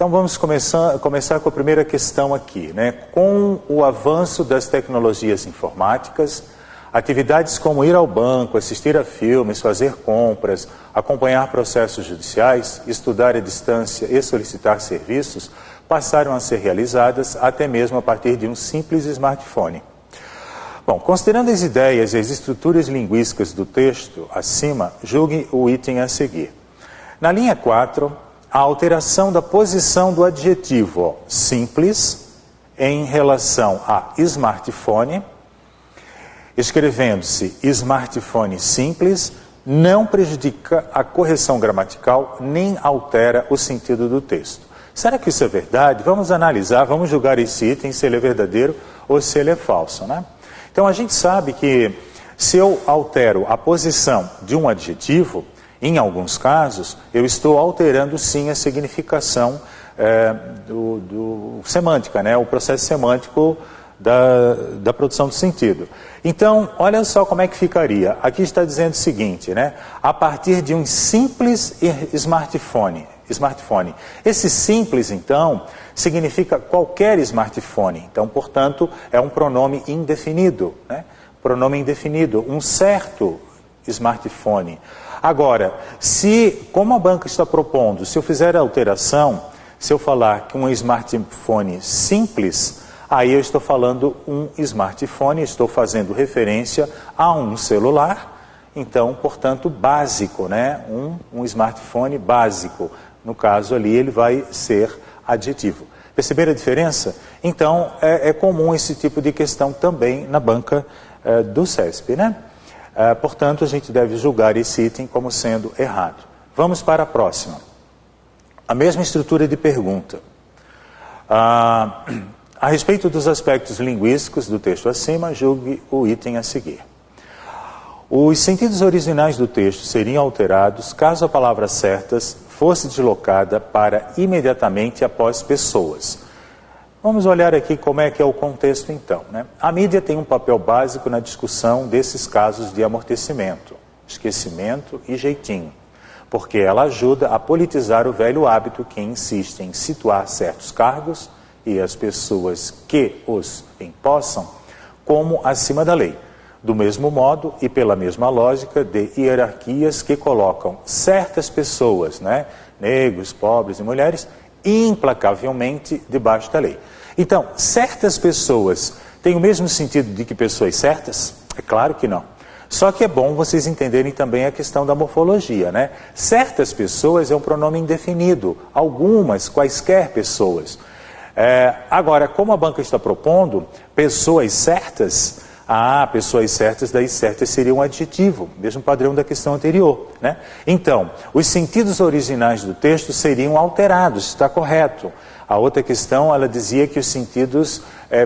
Então vamos começar com a primeira questão aqui, né? Com o avanço das tecnologias informáticas, atividades como ir ao banco, assistir a filmes, fazer compras, acompanhar processos judiciais, estudar à distância e solicitar serviços passaram a ser realizadas até mesmo a partir de um simples smartphone. Bom, considerando as ideias e as estruturas linguísticas do texto acima, julgue o item a seguir. Na linha 4, a alteração da posição do adjetivo simples em relação a smartphone, escrevendo-se smartphone simples, não prejudica a correção gramatical nem altera o sentido do texto. Será que isso é verdade? Vamos analisar, vamos julgar esse item, se ele é verdadeiro ou se ele é falso, né? Então a gente sabe que se eu altero a posição de um adjetivo, em alguns casos, eu estou alterando sim a significação semântica, né? O processo semântico da produção do sentido. Então, olha só como é que ficaria. Aqui está dizendo o seguinte, né? A partir de um simples smartphone. Esse simples, então, significa qualquer smartphone. Então, portanto, é um pronome indefinido, né? Pronome indefinido, um certo smartphone. Agora, como a banca está propondo, se eu fizer a alteração, se eu falar que um smartphone simples, aí eu estou falando um smartphone, estou fazendo referência a um celular, então, portanto, básico, né? Um smartphone básico. No caso ali, ele vai ser adjetivo. Perceberam a diferença? Então, é comum esse tipo de questão também na banca do CESP, né? Portanto, a gente deve julgar esse item como sendo errado. Vamos para a próxima. A mesma estrutura de pergunta. A respeito dos aspectos linguísticos do texto acima, julgue o item a seguir. Os sentidos originais do texto seriam alterados caso a palavra certas fosse deslocada para imediatamente após pessoas. Vamos olhar aqui como é que é o contexto então, né? A mídia tem um papel básico na discussão desses casos de amortecimento, esquecimento e jeitinho, porque ela ajuda a politizar o velho hábito que insiste em situar certos cargos e as pessoas que os empossam como acima da lei. Do mesmo modo e pela mesma lógica de hierarquias que colocam certas pessoas, né, negros, pobres e mulheres, implacavelmente debaixo da lei. Então, certas pessoas têm o mesmo sentido de que pessoas certas? É claro que não. Só que é bom vocês entenderem também a questão da morfologia, né? Certas pessoas é um pronome indefinido, algumas, quaisquer pessoas. Agora, como a banca está propondo, pessoas certas... pessoas certas, daí certas seria um adjetivo, mesmo padrão da questão anterior, né? Então, os sentidos originais do texto seriam alterados, está correto. A outra questão, ela dizia que os sentidos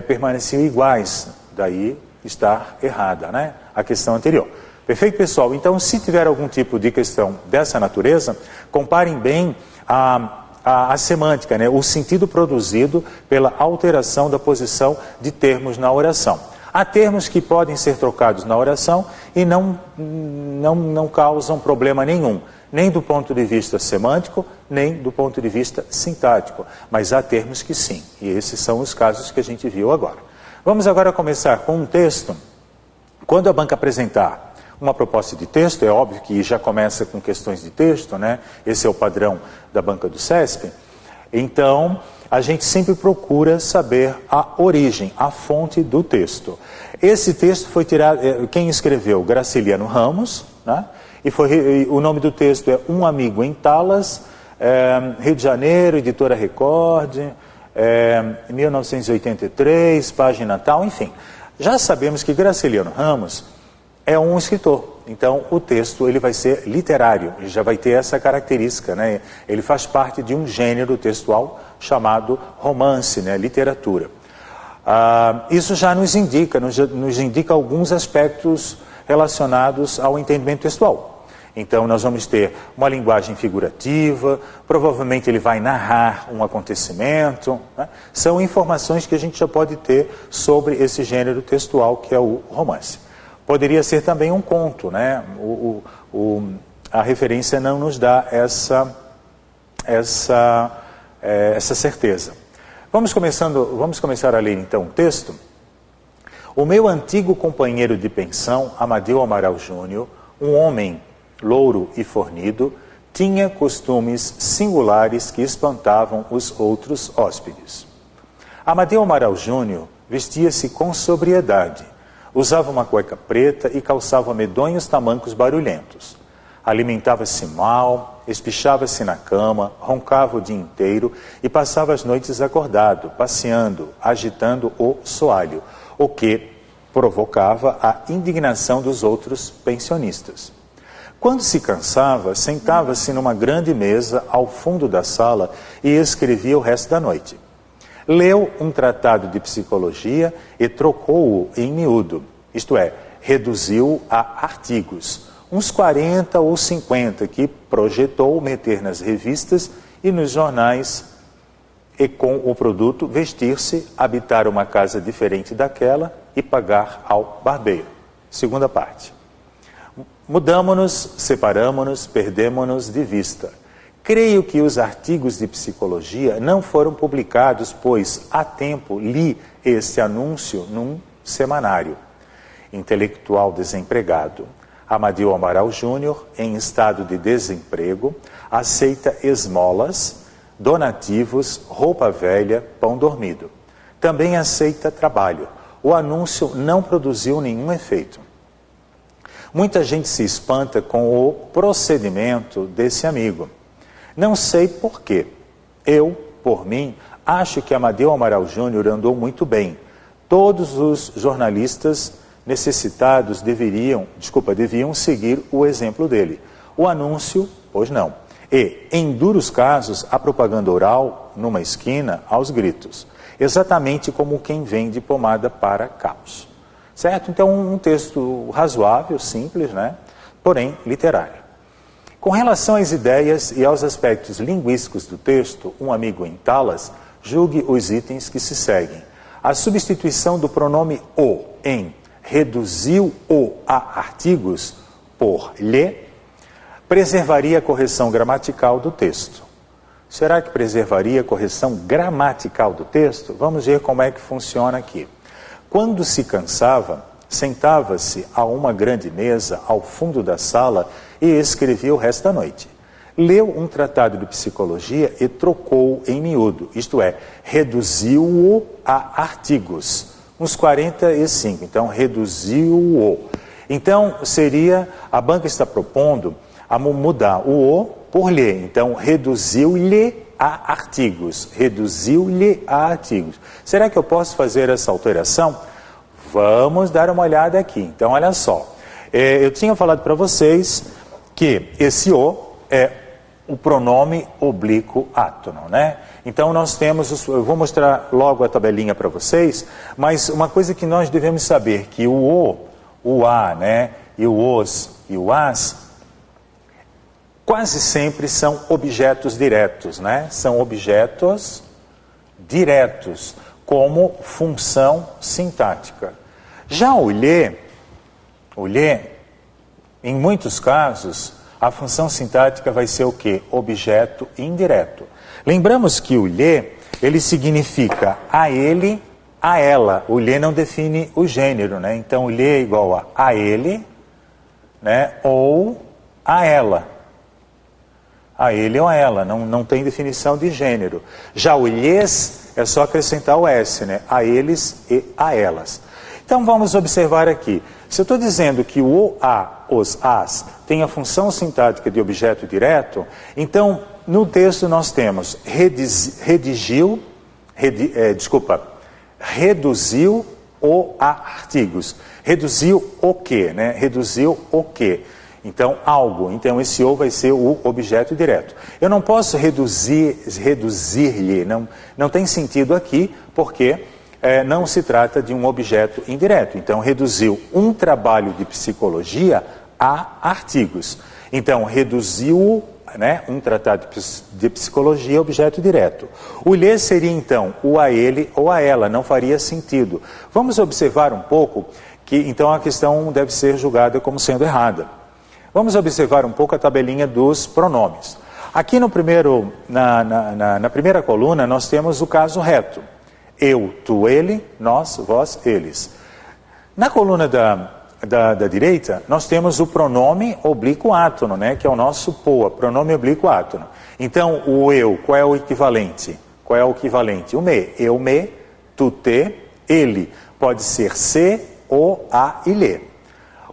permaneciam iguais, daí está errada, né? A questão anterior. Perfeito, pessoal? Então, se tiver algum tipo de questão dessa natureza, comparem bem a semântica, né? O sentido produzido pela alteração da posição de termos na oração. Há termos que podem ser trocados na oração e não causam problema nenhum, nem do ponto de vista semântico, nem do ponto de vista sintático. Mas há termos que sim, e esses são os casos que a gente viu agora. Vamos agora começar com um texto. Quando a banca apresentar uma proposta de texto, é óbvio que já começa com questões de texto, né? Esse é o padrão da banca do CESP. Então, a gente sempre procura saber a origem, a fonte do texto. Esse texto foi tirado, quem escreveu? Graciliano Ramos, né? O nome do texto é Um Amigo em Talas, Rio de Janeiro, Editora Record, 1983, página tal, enfim. Já sabemos que Graciliano Ramos é um escritor, então o texto ele vai ser literário, ele já vai ter essa característica, né? Ele faz parte de um gênero textual chamado romance, né? Literatura. Isso já nos indica alguns aspectos relacionados ao entendimento textual. Então nós vamos ter uma linguagem figurativa, provavelmente ele vai narrar um acontecimento, né? São informações que a gente já pode ter sobre esse gênero textual que é o romance. Poderia ser também um conto, né? A referência não nos dá essa essa certeza. Vamos começar a ler então o texto. O meu antigo companheiro de pensão, Amadeu Amaral Júnior, um homem louro e fornido, tinha costumes singulares que espantavam os outros hóspedes. Amadeu Amaral Júnior vestia-se com sobriedade, usava uma cueca preta e calçava medonhos tamancos barulhentos. Alimentava-se mal, espichava-se na cama, roncava o dia inteiro e passava as noites acordado, passeando, agitando o soalho, o que provocava a indignação dos outros pensionistas. Quando se cansava, sentava-se numa grande mesa ao fundo da sala e escrevia o resto da noite. Leu um tratado de psicologia e trocou-o em miúdo, isto é, reduziu-o a artigos, uns 40 ou 50 que projetou meter nas revistas e nos jornais e com o produto vestir-se, habitar uma casa diferente daquela e pagar ao barbeiro. Segunda parte. Mudamo-nos, separamo-nos, perdemo-nos de vista. Creio que os artigos de psicologia não foram publicados, pois há tempo li este anúncio num semanário. Intelectual desempregado. Amadeu Amaral Júnior, em estado de desemprego, aceita esmolas, donativos, roupa velha, pão dormido. Também aceita trabalho. O anúncio não produziu nenhum efeito. Muita gente se espanta com o procedimento desse amigo. Não sei por quê. Eu, por mim, acho que Amadeu Amaral Júnior andou muito bem. Todos os jornalistas necessitados deviam seguir o exemplo dele. O anúncio, pois não. E, em duros casos, a propaganda oral, numa esquina, aos gritos. Exatamente como quem vende pomada para caos. Certo? Então, um texto razoável, simples, né? Porém literário. Com relação às ideias e aos aspectos linguísticos do texto, um amigo em Talas julgue os itens que se seguem. A substituição do pronome o em reduziu-o a artigos por lhe preservaria a correção gramatical do texto. Será que preservaria a correção gramatical do texto? Vamos ver como é que funciona aqui. Quando se cansava, sentava-se a uma grande mesa ao fundo da sala e escrevia o resto da noite. Leu um tratado de psicologia e trocou em miúdo, isto é, reduziu-o a artigos. Uns 45, então reduziu-o. Então, a banca está propondo a mudar o por lhe. Então, reduziu-lhe a artigos. Reduziu-lhe a artigos. Será que eu posso fazer essa alteração? Vamos dar uma olhada aqui. Então, olha só. Eu tinha falado para vocês que esse o é o pronome oblíquo átono, né? Então nós temos, eu vou mostrar logo a tabelinha para vocês, mas uma coisa que nós devemos saber, que o a, né, e o os e o as, quase sempre são objetos diretos, né? São objetos diretos, como função sintática. Já o lhe, em muitos casos, a função sintática vai ser o quê? Objeto indireto. Lembramos que o lhe, ele significa a ele, a ela. O lhe não define o gênero, né? Então, o lhe é igual a ele, né? Ou a ela. A ele ou a ela, não tem definição de gênero. Já o lhes é só acrescentar o S, né? A eles e a elas. Então, vamos observar aqui. Se eu estou dizendo que o a, os, as, tem a função sintática de objeto direto, então, no texto nós temos reduziu o a artigos. Reduziu o quê, né? Reduziu o quê? Então, algo. Então, esse o vai ser o objeto direto. Eu não posso reduzir-lhe, não tem sentido aqui, porque não se trata de um objeto indireto. Então, reduziu um trabalho de psicologia a artigos. Então, reduziu, né, um tratado de psicologia a objeto direto. O lhe seria, então, o a ele ou a ela, não faria sentido. Vamos observar um pouco que, então, a questão deve ser julgada como sendo errada. Vamos observar um pouco a tabelinha dos pronomes. Aqui no primeiro, na primeira coluna nós temos o caso reto. Eu, tu, ele, nós, vós, eles. Na coluna da direita, nós temos o pronome oblíquo átono, né, que é o nosso POA, pronome oblíquo átono. Então, o eu, qual é o equivalente? Qual é o equivalente? O me. Eu, me, tu, te, ele. Pode ser se, o, a e lhe.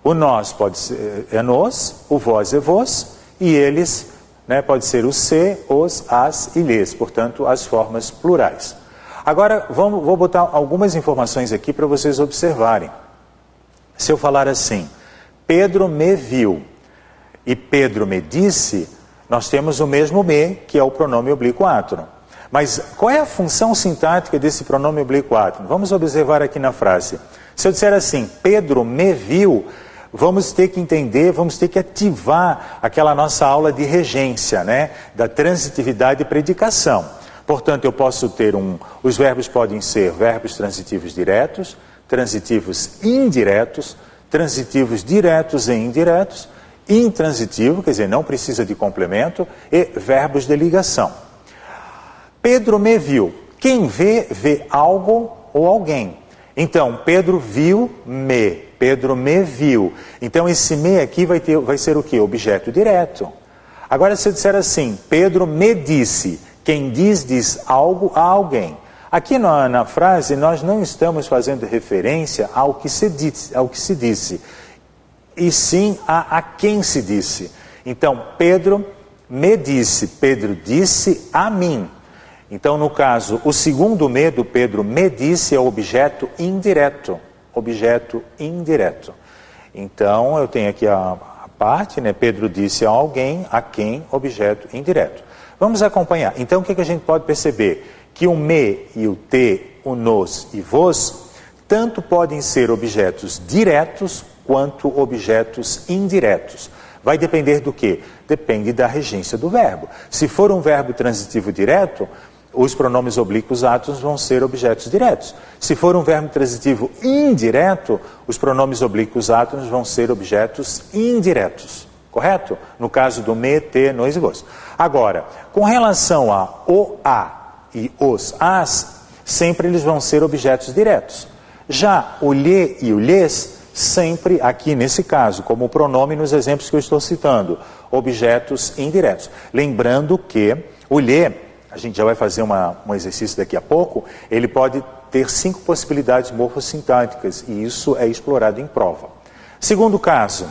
O nós pode ser é nos, o vós é vos, e eles, né, pode ser o se, os, as e lhes, portanto, as formas plurais. Agora, vou botar algumas informações aqui para vocês observarem. Se eu falar assim, Pedro me viu e Pedro me disse, nós temos o mesmo me, que é o pronome oblíquo átono. Mas qual é a função sintática desse pronome oblíquo átono? Vamos observar aqui na frase. Se eu disser assim, Pedro me viu, vamos ter que entender, vamos ter que ativar aquela nossa aula de regência, né? Da transitividade e predicação. Portanto, eu posso ter os verbos podem ser verbos transitivos diretos, transitivos indiretos, transitivos diretos e indiretos, intransitivo, quer dizer, não precisa de complemento, e verbos de ligação. Pedro me viu. Quem vê, vê algo ou alguém. Então, Pedro viu me. Pedro me viu. Então, esse me aqui vai ser o quê? Objeto direto. Agora, se eu disser assim, Pedro me disse. Quem diz algo a alguém. Aqui na frase, nós não estamos fazendo referência ao que se disse, e sim a quem se disse. Então, Pedro me disse, Pedro disse a mim. Então, no caso, o segundo me do Pedro me disse é o objeto indireto. Objeto indireto. Então, eu tenho aqui a parte, né? Pedro disse a alguém, a quem, objeto indireto. Vamos acompanhar. Então, o que a gente pode perceber? Que o me e o te, o nos e vos, tanto podem ser objetos diretos quanto objetos indiretos. Vai depender do quê? Depende da regência do verbo. Se for um verbo transitivo direto, os pronomes oblíquos átonos vão ser objetos diretos. Se for um verbo transitivo indireto, os pronomes oblíquos átonos vão ser objetos indiretos. Correto? No caso do me, te, nos e vos. Agora, com relação a o, a e os, as, sempre eles vão ser objetos diretos. Já o lhe e o lhes, sempre aqui nesse caso, como pronome nos exemplos que eu estou citando, objetos indiretos. Lembrando que o lhe, a gente já vai fazer um exercício daqui a pouco, ele pode ter 5 possibilidades morfossintáticas, e isso é explorado em prova. Segundo caso,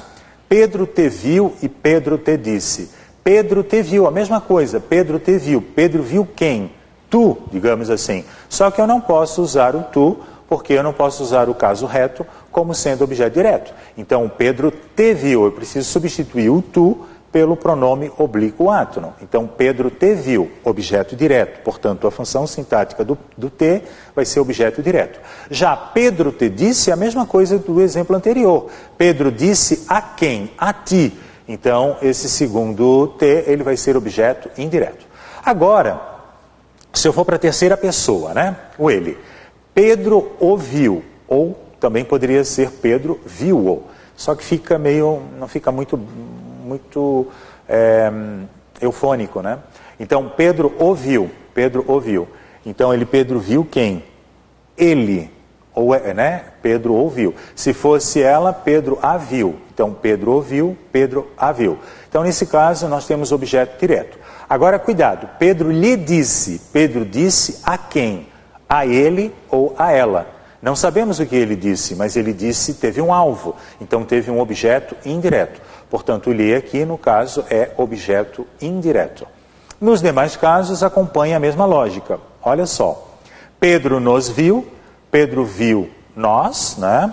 Pedro te viu e Pedro te disse. Pedro te viu, a mesma coisa, Pedro te viu. Pedro viu quem? Tu, digamos assim. Só que eu não posso usar o tu, porque eu não posso usar o caso reto como sendo objeto direto. Então, Pedro te viu, eu preciso substituir o tu pelo pronome oblíquo átono. Então, Pedro te viu, objeto direto. Portanto, a função sintática do te vai ser objeto direto. Já Pedro te disse a mesma coisa do exemplo anterior. Pedro disse a quem? A ti. Então, esse segundo te, ele vai ser objeto indireto. Agora, se eu for para a terceira pessoa, né? O ele. Pedro ouviu, ou também poderia ser Pedro viu-o. Só que fica não fica muito eufônico, né? Então, Pedro ouviu. Então, Pedro viu quem? Ele, né? Pedro ouviu. Se fosse ela, Pedro a viu. Então, Pedro ouviu, Pedro a viu. Então, nesse caso, nós temos objeto direto. Agora, cuidado. Pedro lhe disse. Pedro disse a quem? A ele ou a ela. Não sabemos o que ele disse, mas ele disse, teve um alvo. Então, teve um objeto indireto. Portanto, o lhe aqui, no caso, é objeto indireto. Nos demais casos, acompanha a mesma lógica. Olha só. Pedro nos viu, Pedro viu nós, né?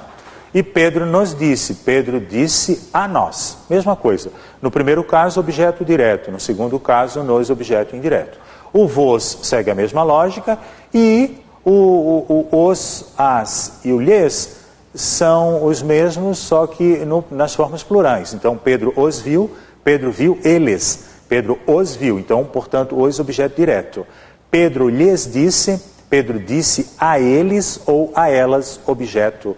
E Pedro nos disse, Pedro disse a nós. Mesma coisa. No primeiro caso, objeto direto. No segundo caso, nos, objeto indireto. O vos segue a mesma lógica e os, as e o lhes são os mesmos, só que nas formas plurais. Então, Pedro os viu, Pedro viu eles. Pedro os viu. Então, portanto, os, objeto direto. Pedro lhes disse, Pedro disse a eles ou a elas, objeto,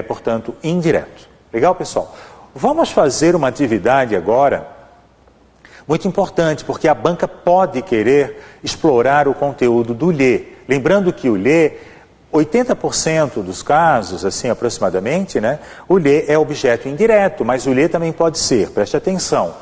portanto, indireto. Legal, pessoal? Vamos fazer uma atividade agora, Muito importante, porque a banca pode querer explorar o conteúdo do lhe. Lembrando que o lhe, 80% dos casos, assim aproximadamente, né, o lhe é objeto indireto, mas o lhe também pode ser, preste atenção,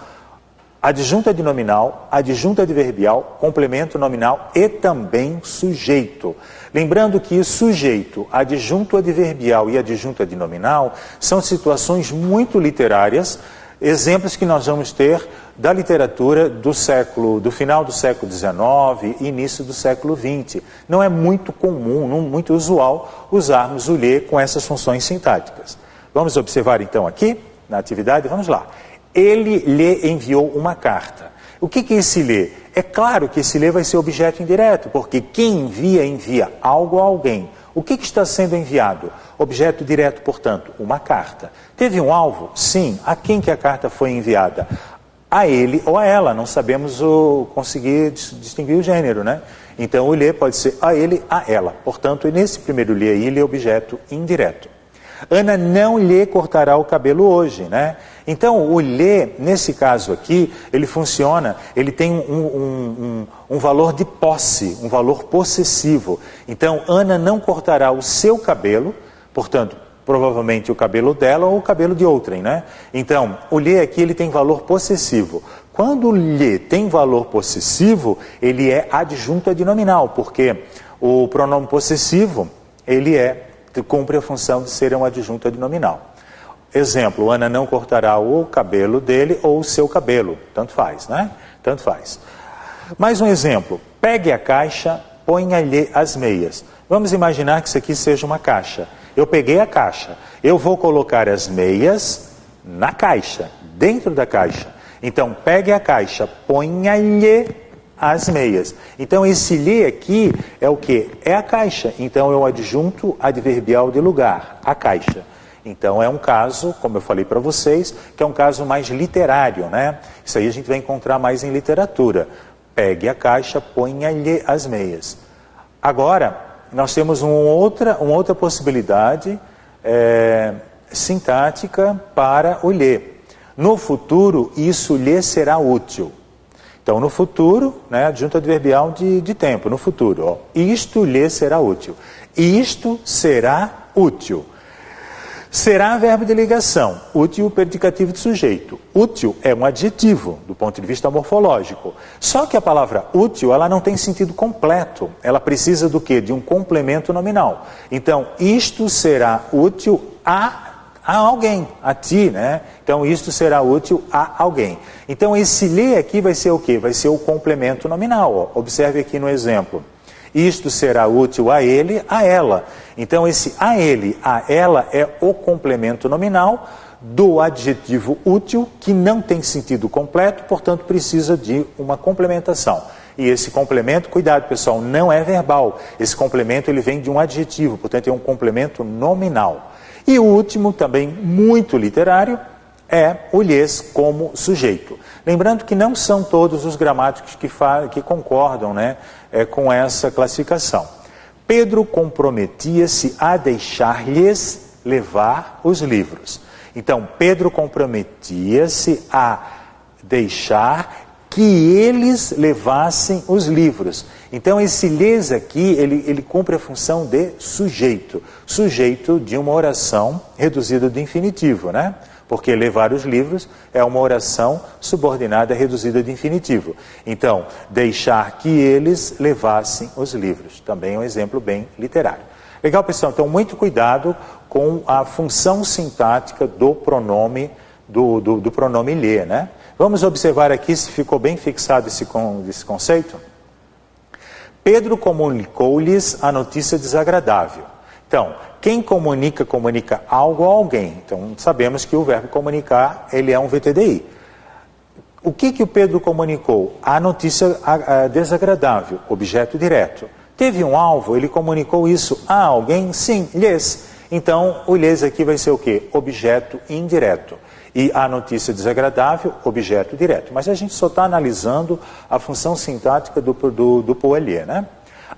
adjunto adnominal, adjunto adverbial, complemento nominal e também sujeito. Lembrando que sujeito, adjunto adverbial e adjunto adnominal são situações muito literárias, exemplos que nós vamos ter da literatura do final do século XIX e início do século XX. Não é muito comum, não muito usual usarmos o lhe com essas funções sintáticas. Vamos observar então aqui na atividade, vamos lá. Ele lhe enviou uma carta. O que é esse lhe? É claro que esse lhe vai ser objeto indireto, porque quem envia algo a alguém. O que está sendo enviado? Objeto direto, portanto, uma carta. Teve um alvo? Sim. A quem que a carta foi enviada? A ele ou a ela. Não sabemos conseguir distinguir o gênero, né? Então o lhe pode ser a ele, a ela. Portanto, nesse primeiro lhe aí, ele é objeto indireto. Ana não lhe cortará o cabelo hoje, né? Então, o lhe, nesse caso aqui, ele funciona, ele tem um valor de posse, um valor possessivo. Então, Ana não cortará o seu cabelo, portanto, provavelmente o cabelo dela ou o cabelo de outrem, né? Então, o lhe aqui, ele tem valor possessivo. Quando o lhe tem valor possessivo, ele é adjunto adnominal, porque o pronome possessivo, ele cumpre a função de ser um adjunto adnominal. Exemplo, Ana não cortará o cabelo dele ou o seu cabelo. Tanto faz, né? Tanto faz. Mais um exemplo. Pegue a caixa, ponha-lhe as meias. Vamos imaginar que isso aqui seja uma caixa. Eu peguei a caixa. Eu vou colocar as meias na caixa, dentro da caixa. Então, pegue a caixa, ponha-lhe as meias. Então, esse lhe aqui é o quê? É a caixa. Então, é o adjunto adverbial de lugar, a caixa. Então, é um caso, como eu falei para vocês, que é um caso mais literário, né? Isso aí a gente vai encontrar mais em literatura. Pegue a caixa, ponha-lhe as meias. Agora, nós temos uma outra possibilidade sintática para o lhe. No futuro, isso lhe será útil. Então, no futuro, né, adjunto adverbial de tempo, no futuro. Ó, isto lhe será útil. Isto será útil. Será verbo de ligação, útil predicativo de sujeito. Útil é um adjetivo, do ponto de vista morfológico. Só que a palavra útil, ela não tem sentido completo. Ela precisa do quê? De um complemento nominal. Então, isto será útil a alguém, a ti, né? Então, isto será útil a alguém. Então, esse lhe aqui vai ser o quê? Vai ser o complemento nominal. Ó. Observe aqui no exemplo. Isto será útil a ele, a ela. Então, esse a ele, a ela é o complemento nominal do adjetivo útil, que não tem sentido completo, portanto, precisa de uma complementação. E esse complemento, cuidado pessoal, não é verbal. Esse complemento ele vem de um adjetivo, portanto, é um complemento nominal. E o último, também muito literário, é o lhes como sujeito. Lembrando que não são todos os gramáticos que concordam, né, com essa classificação. Pedro comprometia-se a deixar-lhes levar os livros. Então, Pedro comprometia-se a deixar que eles levassem os livros. Então, esse lhes aqui, ele cumpre a função de sujeito. Sujeito de uma oração reduzida do infinitivo, né? Porque levar os livros é uma oração subordinada reduzida de infinitivo. Então, deixar que eles levassem os livros. Também é um exemplo bem literário. Legal, pessoal? Então, muito cuidado com a função sintática do pronome, do pronome lhe, né? Vamos observar aqui se ficou bem fixado esse conceito. Pedro comunicou-lhes a notícia desagradável. Então, quem comunica algo a alguém. Então, sabemos que o verbo comunicar, ele é um VTDI. O que o Pedro comunicou? A notícia desagradável, objeto direto. Teve um alvo, ele comunicou isso a alguém? Sim, lhes. Então, o lhes aqui vai ser o quê? Objeto indireto. E a notícia desagradável, objeto direto. Mas a gente só está analisando a função sintática do poelê, né?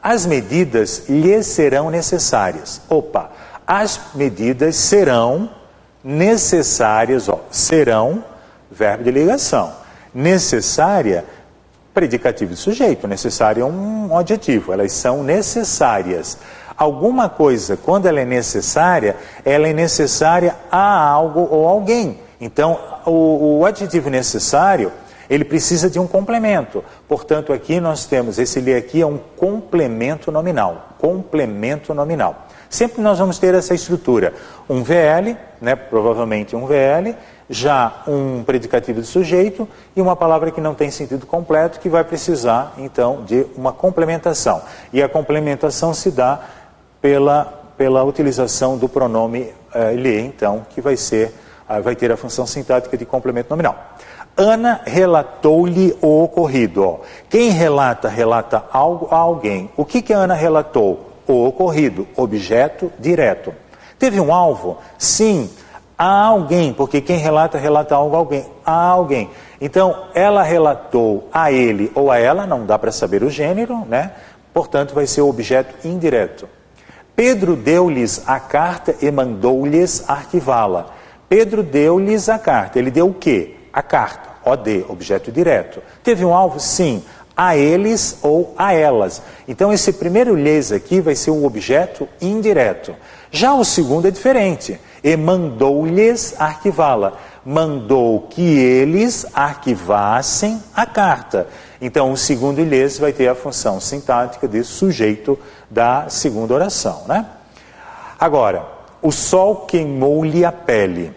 As medidas lhes serão necessárias. Opa, as medidas serão necessárias, ó, serão, verbo de ligação. Necessária, predicativo de sujeito. Necessário é um adjetivo, elas são necessárias. Alguma coisa, quando ela é necessária a algo ou alguém. Então, o adjetivo necessário, ele precisa de um complemento. Portanto, aqui nós temos, esse li aqui é um complemento nominal. Complemento nominal. Sempre nós vamos ter essa estrutura. Um VL, né, provavelmente um VL, já um predicativo de sujeito e uma palavra que não tem sentido completo, que vai precisar, então, de uma complementação. E a complementação se dá pela utilização do pronome ele, então, que vai ter a função sintática de complemento nominal. Ana relatou-lhe o ocorrido. Ó. Quem relata algo a alguém. O que a Ana relatou? O ocorrido, objeto direto. Teve um alvo? Sim, a alguém, porque quem relata algo a alguém. Então, ela relatou a ele ou a ela, não dá para saber o gênero, né? Portanto, vai ser o objeto indireto. Pedro deu-lhes a carta e mandou-lhes arquivá-la. Pedro deu-lhes a carta. Ele deu o quê? A carta. OD, objeto direto. Teve um alvo? Sim. A eles ou a elas. Então, esse primeiro lhes aqui vai ser o objeto indireto. Já o segundo é diferente. E mandou-lhes arquivá-la. Mandou que eles arquivassem a carta. Então, o segundo lhes vai ter a função sintática de sujeito da segunda oração, né? Agora, o sol queimou-lhe a pele.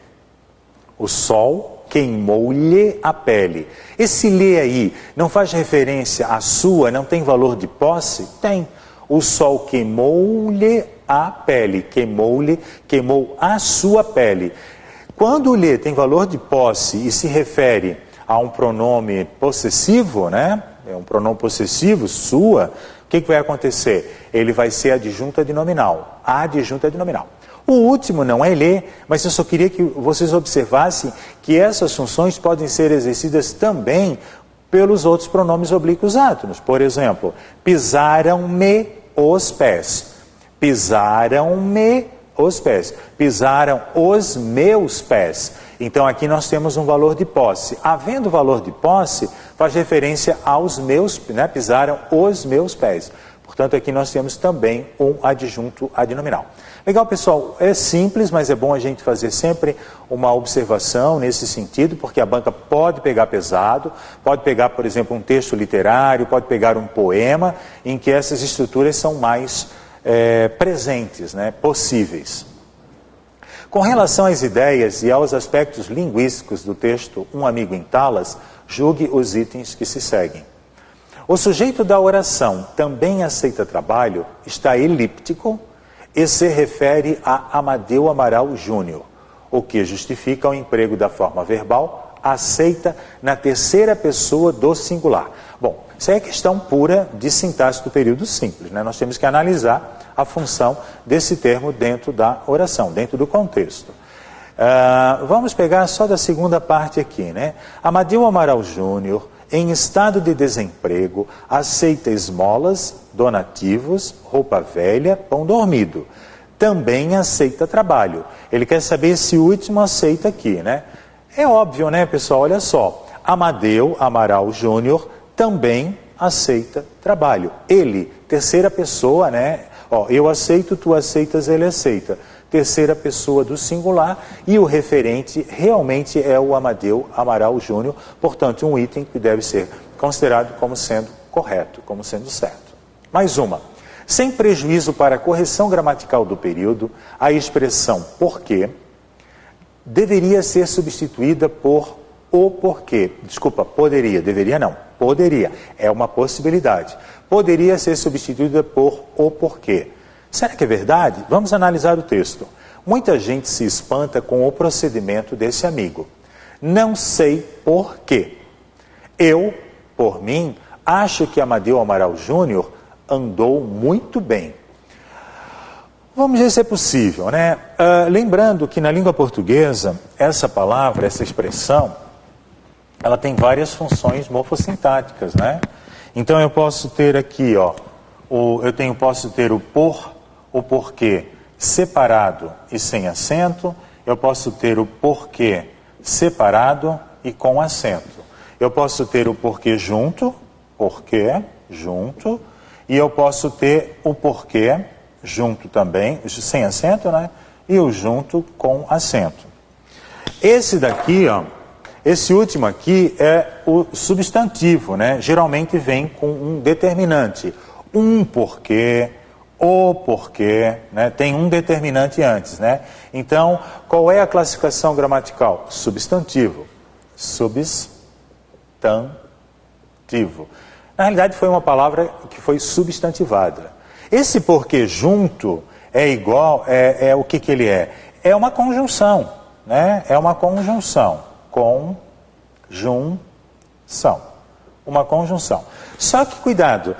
O sol queimou-lhe a pele. Esse lhe aí não faz referência à sua, não tem valor de posse? Tem. O sol queimou-lhe a pele. Queimou a sua pele. Quando o lhe tem valor de posse e se refere a um pronome possessivo, né? É um pronome possessivo, sua, o que vai acontecer? Ele vai ser adjunto adnominal. Adjunto adnominal. O último não é lhe, mas eu só queria que vocês observassem que essas funções podem ser exercidas também pelos outros pronomes oblíquos átonos. Por exemplo, pisaram-me os pés. Pisaram-me os pés. Pisaram os meus pés. Então aqui nós temos um valor de posse. Havendo valor de posse, faz referência aos meus, né? Pisaram os meus pés. Portanto, aqui nós temos também um adjunto adnominal. Legal, pessoal, é simples, mas é bom a gente fazer sempre uma observação nesse sentido, porque a banca pode pegar pesado, pode pegar, por exemplo, um texto literário, pode pegar um poema, em que essas estruturas são mais presentes, né, possíveis. Com relação às ideias e aos aspectos linguísticos do texto Um Amigo em Talas, julgue os itens que se seguem. O sujeito da oração também aceita trabalho, está elíptico e se refere a Amadeu Amaral Júnior, o que justifica o emprego da forma verbal aceita na terceira pessoa do singular. Bom, isso é questão pura de sintaxe do período simples, né? Nós temos que analisar a função desse termo dentro da oração, dentro do contexto. Vamos pegar só da segunda parte aqui, né? Amadeu Amaral Júnior, em estado de desemprego, aceita esmolas, donativos, roupa velha, pão dormido. Também aceita trabalho. Ele quer saber se o último aceita aqui, né? É óbvio, né, pessoal? Olha só. Amadeu Amaral Júnior também aceita trabalho. Ele, terceira pessoa, né? Ó, eu aceito, tu aceitas, ele aceita. Terceira pessoa do singular e o referente realmente é o Amadeu Amaral Júnior, portanto um item que deve ser considerado como sendo correto, como sendo certo. Mais uma. Sem prejuízo para a correção gramatical do período, a expressão porque deveria ser substituída por o porquê. Desculpa, poderia, deveria não, poderia, é uma possibilidade. Poderia ser substituída por o porquê. Será que é verdade? Vamos analisar o texto. Muita gente se espanta com o procedimento desse amigo. Não sei por quê. Eu, por mim, acho que Amadeu Amaral Júnior andou muito bem. Vamos ver se é possível, né? Lembrando que na língua portuguesa, essa palavra, essa expressão, ela tem várias morfossintáticas, né? Então eu posso ter aqui, ó, posso ter o porquê separado e sem acento, eu posso ter o porquê separado e com acento. Eu posso ter o porquê junto, e eu posso ter o porquê junto também, sem acento, né? E o junto com acento. Esse daqui, ó, esse último aqui é o substantivo, né? Geralmente vem com um determinante. Um porquê, o porquê, né? Tem um determinante antes, né? Então, qual é a classificação gramatical? Substantivo. Substantivo. Na realidade, foi uma palavra que foi substantivada. Esse porquê junto é igual, o que ele é? É uma conjunção, né? É uma conjunção. Conjunção. Uma conjunção. Só que, cuidado,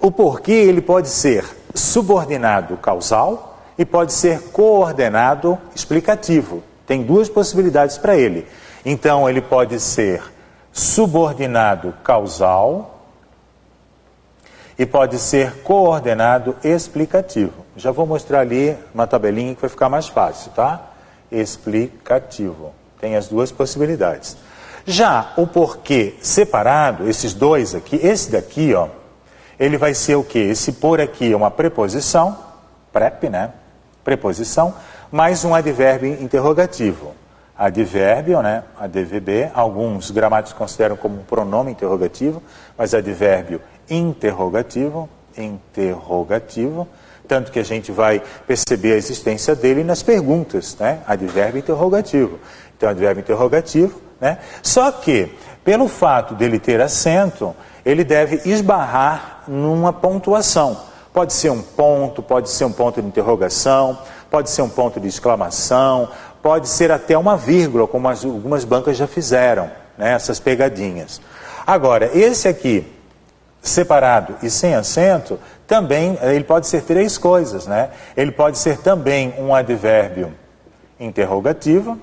o porquê ele pode ser subordinado causal e pode ser coordenado explicativo. Tem duas possibilidades para ele. Então, ele pode ser subordinado causal e pode ser coordenado explicativo. Já vou mostrar ali uma tabelinha que vai ficar mais fácil, tá? Explicativo. Tem as duas possibilidades. Já o porquê separado, esses dois aqui, esse daqui, ó, ele vai ser o quê? Esse por aqui é uma preposição, prep, né? Preposição, mais um advérbio interrogativo. Advérbio, né? ADVB, alguns gramáticos consideram como um pronome interrogativo, mas advérbio interrogativo, tanto que a gente vai perceber a existência dele nas perguntas, né? Advérbio interrogativo. Então, advérbio interrogativo, né? Só que, pelo fato dele ter acento, ele deve esbarrar numa pontuação. Pode ser um ponto, pode ser um ponto de interrogação, pode ser um ponto de exclamação, pode ser até uma vírgula, como algumas bancas já fizeram, né? Essas pegadinhas. Agora, esse aqui, separado e sem acento, também ele pode ser três coisas, né? Ele pode ser também um advérbio interrogativo,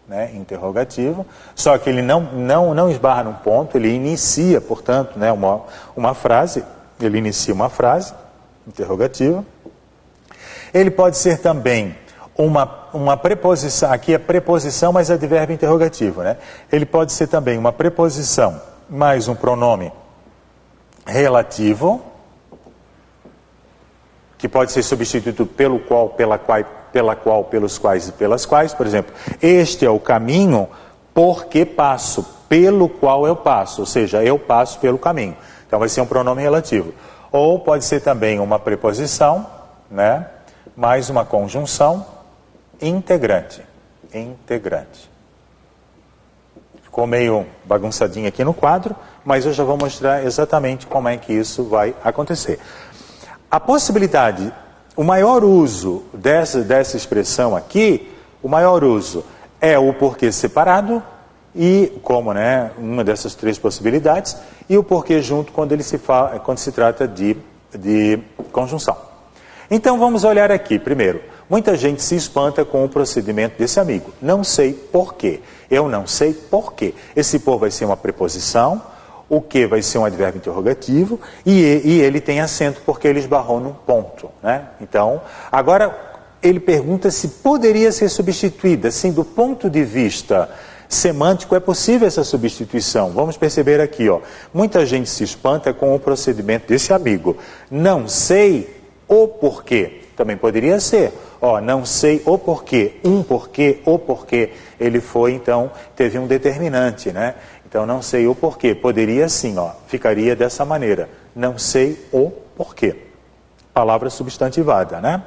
né? Interrogativo, só que ele não esbarra num ponto, ele inicia, portanto, né, uma frase, ele inicia uma frase interrogativa. Ele pode ser também uma preposição, aqui é preposição, mas advérbio interrogativo, né? Ele pode ser também uma preposição mais um pronome relativo, que pode ser substituído pelo qual, pela qual, pelos quais e pelas quais. Por exemplo, este é o caminho porque passo, pelo qual eu passo, ou seja, eu passo pelo caminho. Então vai ser um pronome relativo. Ou pode ser também uma preposição, né, mais uma conjunção integrante. Integrante. Ficou meio bagunçadinho aqui no quadro, mas eu já vou mostrar exatamente como é que isso vai acontecer. A possibilidade, o maior uso dessa expressão aqui, o maior uso é o porquê separado, e como, né, uma dessas três possibilidades, e o porquê junto quando se trata de conjunção. Então vamos olhar aqui primeiro. Muita gente se espanta com o procedimento desse amigo. Não sei porquê. Eu não sei porquê. Esse por vai ser uma preposição, o que vai ser um advérbio interrogativo, e ele tem acento porque ele esbarrou num ponto, né? Então, agora ele pergunta se poderia ser substituída. Assim, do ponto de vista semântico, é possível essa substituição. Vamos perceber aqui, ó. Muita gente se espanta com o procedimento desse amigo. Não sei o porquê. Também poderia ser. Ó, não sei o porquê. Um porquê, o porquê. Ele foi, então, teve um determinante, né? Então, não sei o porquê. Poderia sim, ó. Ficaria dessa maneira. Não sei o porquê. Palavra substantivada, né?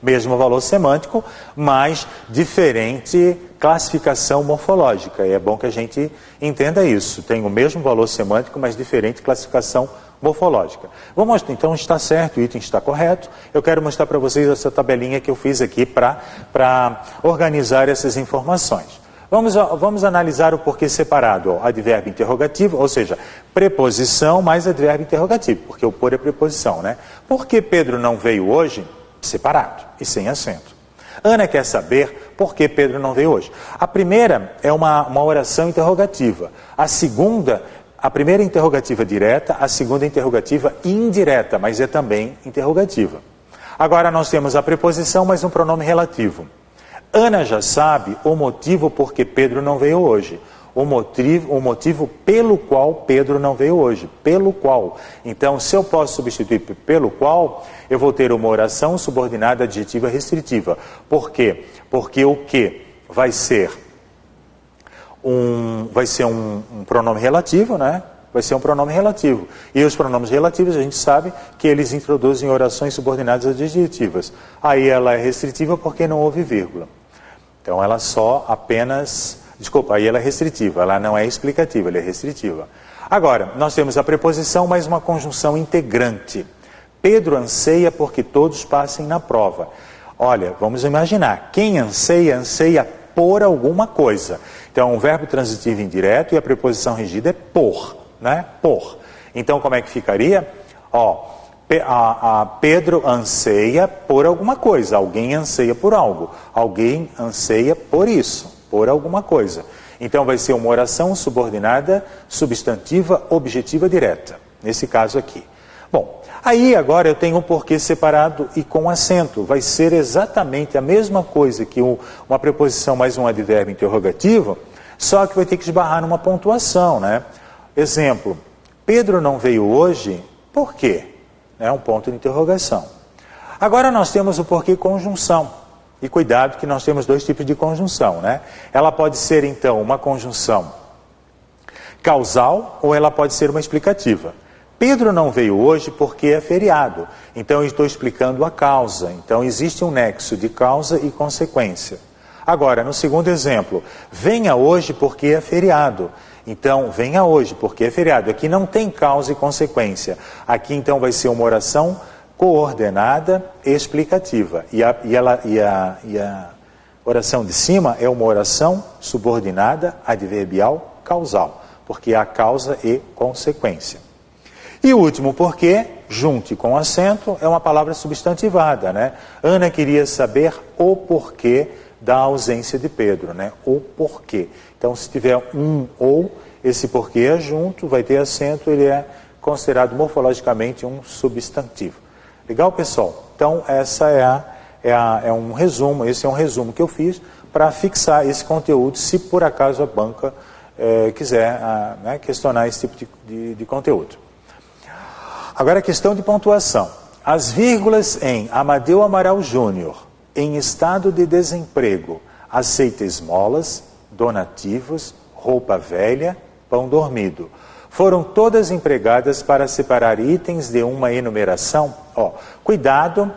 Mesmo valor semântico, mas diferente classificação morfológica. E é bom que a gente entenda isso. Tem o mesmo valor semântico, mas diferente classificação morfológica. Vou mostrar, então está certo, o item está correto. Eu quero mostrar para vocês essa tabelinha que eu fiz aqui para organizar essas informações. Vamos analisar o porquê separado. Ó, advérbio interrogativo, ou seja, preposição mais advérbio interrogativo, porque o por é preposição, né? Por que Pedro não veio hoje? Separado e sem acento. Ana quer saber por que Pedro não veio hoje. A primeira é uma oração interrogativa. A primeira é interrogativa direta, a segunda é interrogativa indireta, mas é também interrogativa. Agora nós temos a preposição mais um pronome relativo. Ana já sabe o motivo por que Pedro não veio hoje. o motivo pelo qual Pedro não veio hoje. Pelo qual. Então, se eu posso substituir pelo qual, eu vou ter uma oração subordinada adjetiva restritiva. Por quê? Porque o que vai ser um pronome relativo, né? Vai ser um pronome relativo. E os pronomes relativos, a gente sabe que eles introduzem orações subordinadas adjetivas. Aí ela é restritiva porque não houve vírgula. Então ela aí ela é restritiva, ela não é explicativa, ela é restritiva. Agora, nós temos a preposição mais uma conjunção integrante. Pedro anseia porque todos passem na prova. Olha, vamos imaginar, quem anseia, anseia por alguma coisa. Então, um verbo transitivo indireto e a preposição regida é por, né? Por. Então, como é que ficaria? Pedro anseia por alguma coisa, alguém anseia por algo, alguém anseia por isso, por alguma coisa. Então, vai ser uma oração subordinada, substantiva, objetiva, direta, nesse caso aqui. Bom, aí agora eu tenho um porquê separado e com acento. Vai ser exatamente a mesma coisa que uma preposição mais um advérbio interrogativo, só que vai ter que esbarrar numa pontuação, né? Exemplo, Pedro não veio hoje, por quê? É um ponto de interrogação. Agora nós temos o porquê conjunção. E cuidado que nós temos dois tipos de conjunção, né? Ela pode ser então uma conjunção causal ou ela pode ser uma explicativa. Pedro não veio hoje porque é feriado. Então eu estou explicando a causa. Então existe um nexo de causa e consequência. Agora, no segundo exemplo, venha hoje porque é feriado. Então, venha hoje porque é feriado. Aqui não tem causa e consequência. Aqui então vai ser uma oração coordenada e explicativa. E a oração de cima é uma oração subordinada adverbial causal, porque há causa e consequência. E o último porquê, junte com acento, é uma palavra substantivada, né? Ana queria saber o porquê da ausência de Pedro, né? O porquê. Então, se tiver um ou, esse porquê é junto, vai ter acento, ele é considerado morfologicamente um substantivo. Legal, pessoal? Então, essa é um resumo, esse é um resumo que eu fiz para fixar esse conteúdo, se por acaso a banca quiser questionar esse tipo de conteúdo. Agora a questão de pontuação. As vírgulas em Amadeu Amaral Júnior, em estado de desemprego, aceita esmolas, donativos, roupa velha, pão dormido. Foram todas empregadas para separar itens de uma enumeração. Cuidado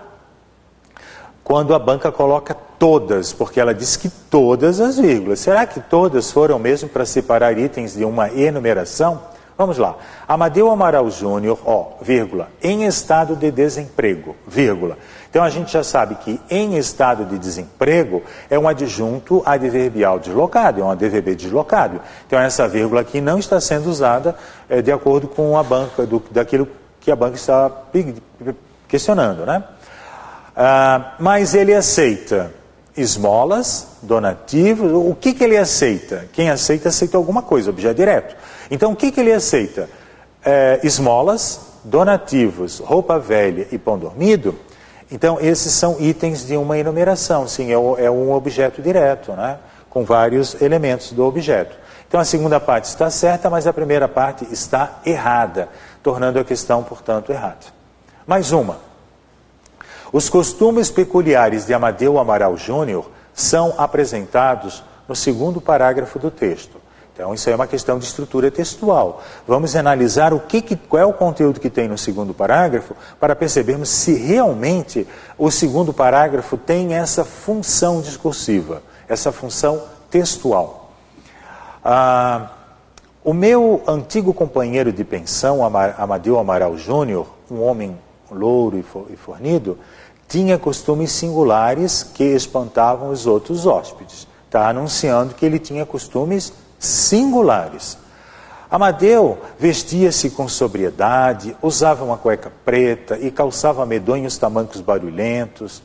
quando a banca coloca todas, porque ela diz que todas as vírgulas. Será que todas foram mesmo para separar itens de uma enumeração? Vamos lá. Amadeu Amaral Júnior, vírgula, em estado de desemprego, vírgula. Então a gente já sabe que em estado de desemprego é um adjunto adverbial deslocado, é um ADVB deslocado. Então essa vírgula aqui não está sendo usada de acordo com a banca, daquilo que a banca está questionando, né? Mas ele aceita esmolas, donativos, o que ele aceita? Quem aceita alguma coisa, objeto direto. Então, o que ele aceita? Esmolas, donativos, roupa velha e pão dormido. Então, esses são itens de uma enumeração. Sim, é um objeto direto, né? Com vários elementos do objeto. Então, a segunda parte está certa, mas a primeira parte está errada, tornando a questão, portanto, errada. Mais uma. Os costumes peculiares de Amadeu Amaral Júnior são apresentados no segundo parágrafo do texto. Então, isso é uma questão de estrutura textual. Vamos analisar qual é o conteúdo que tem no segundo parágrafo para percebermos se realmente o segundo parágrafo tem essa função discursiva, essa função textual. O meu antigo companheiro de pensão, Amadeu Amaral Júnior, um homem louro e fornido, tinha costumes singulares que espantavam os outros hóspedes. Está anunciando que ele tinha costumes singulares. Amadeu vestia-se com sobriedade, usava uma cueca preta e calçava medonhos tamancos barulhentos,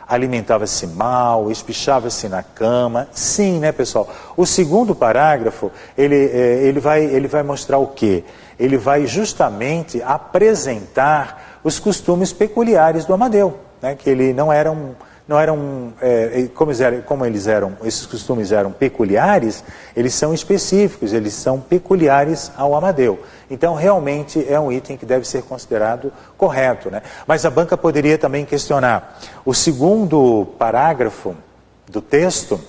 alimentava-se mal, espichava-se na cama. Sim, né, pessoal? O segundo parágrafo, ele vai mostrar o quê? Ele vai justamente apresentar os costumes peculiares do Amadeu, né? Que ele não era não eram, esses costumes eram peculiares, eles são específicos, eles são peculiares ao Amadeu. Então, realmente, é um item que deve ser considerado correto, né? Mas a banca poderia também questionar. O segundo parágrafo do texto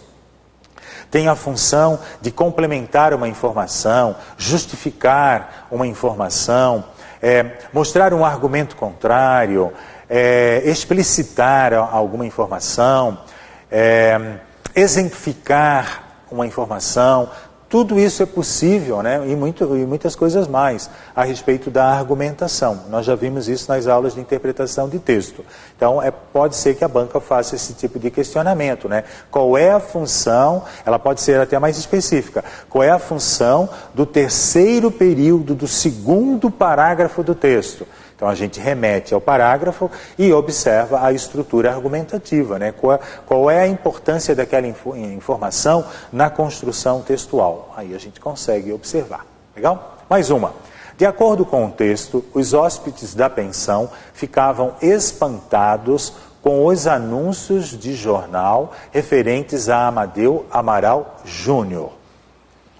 tem a função de complementar uma informação, justificar uma informação, mostrar um argumento contrário, explicitar alguma informação, exemplificar uma informação. Tudo isso é possível, né? E muitas coisas mais a respeito da argumentação. Nós já vimos isso nas aulas de interpretação de texto. Então, pode ser que a banca faça esse tipo de questionamento, né? Qual é a função, ela pode ser até mais específica, qual é a função do terceiro período do segundo parágrafo do texto? Então, a gente remete ao parágrafo e observa a estrutura argumentativa, né? Qual é a importância daquela informação na construção textual? Aí a gente consegue observar. Legal? Mais uma. De acordo com o texto, os hóspedes da pensão ficavam espantados com os anúncios de jornal referentes a Amadeu Amaral Júnior.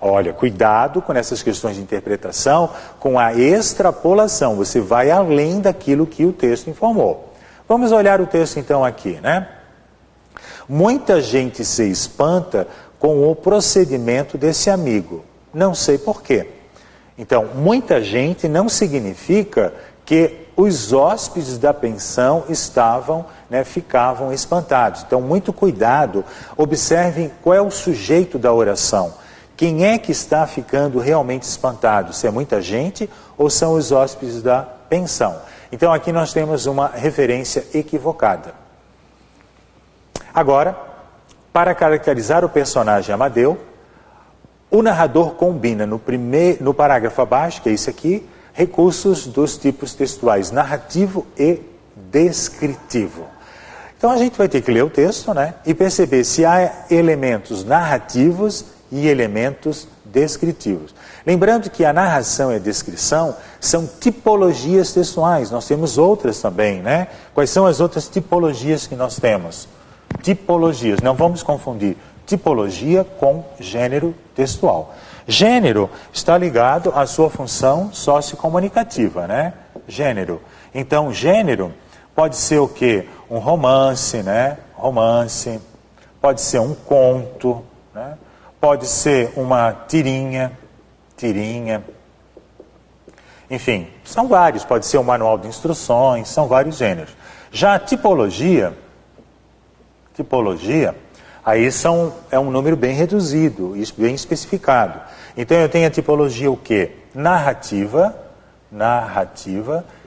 Olha, cuidado com essas questões de interpretação, com a extrapolação. Você vai além daquilo que o texto informou. Vamos olhar o texto então aqui, né? Muita gente se espanta com o procedimento desse amigo. Não sei porquê. Então, muita gente não significa que os hóspedes da pensão ficavam espantados. Então, muito cuidado. Observem qual é o sujeito da oração. Quem é que está ficando realmente espantado? Se é muita gente ou são os hóspedes da pensão? Então aqui nós temos uma referência equivocada. Agora, para caracterizar o personagem Amadeu, o narrador combina no parágrafo abaixo, que é isso aqui, recursos dos tipos textuais narrativo e descritivo. Então a gente vai ter que ler o texto, né, e perceber se há elementos narrativos e elementos descritivos. Lembrando que a narração e a descrição são tipologias textuais, nós temos outras também, né? Quais são as outras tipologias que nós temos? Tipologias, não vamos confundir tipologia com gênero textual. Gênero está ligado à sua função sociocomunicativa, né? Gênero. Então, gênero pode ser o quê? Um romance, né? Romance. Pode ser um conto, né? Pode ser uma tirinha. Enfim, são vários. Pode ser um manual de instruções, são vários gêneros. Já a tipologia, aí é um número bem reduzido, bem especificado. Então eu tenho a tipologia o quê? Narrativa,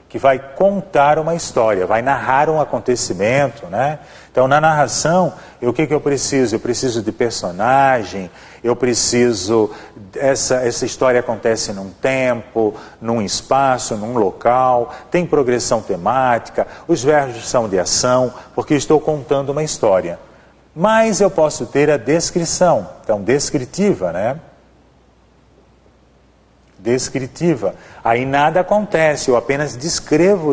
que vai contar uma história, vai narrar um acontecimento, né? Então, na narração, o que eu preciso? Eu preciso de personagem, essa história acontece num tempo, num espaço, num local, tem progressão temática, os verbos são de ação, porque eu estou contando uma história. Mas eu posso ter a descrição, então, descritiva, né? Descritiva. Aí nada acontece, eu apenas descrevo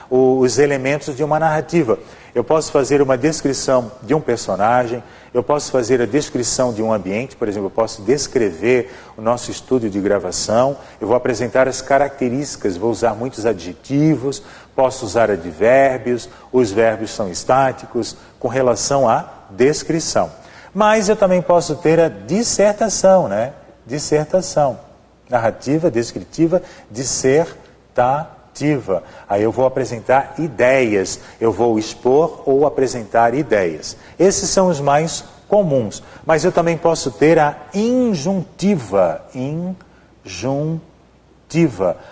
os elementos de uma narrativa. Eu posso fazer uma descrição de um personagem, eu posso fazer a descrição de um ambiente, por exemplo, eu posso descrever o nosso estúdio de gravação, eu vou apresentar as características, vou usar muitos adjetivos, posso usar advérbios, os verbos são estáticos, com relação à descrição. Mas eu também posso ter a dissertação, né? Dissertação. Narrativa, descritiva, dissertativa. Aí eu vou apresentar ideias, eu vou expor ou apresentar ideias. Esses são os mais comuns. Mas eu também posso ter a injuntiva.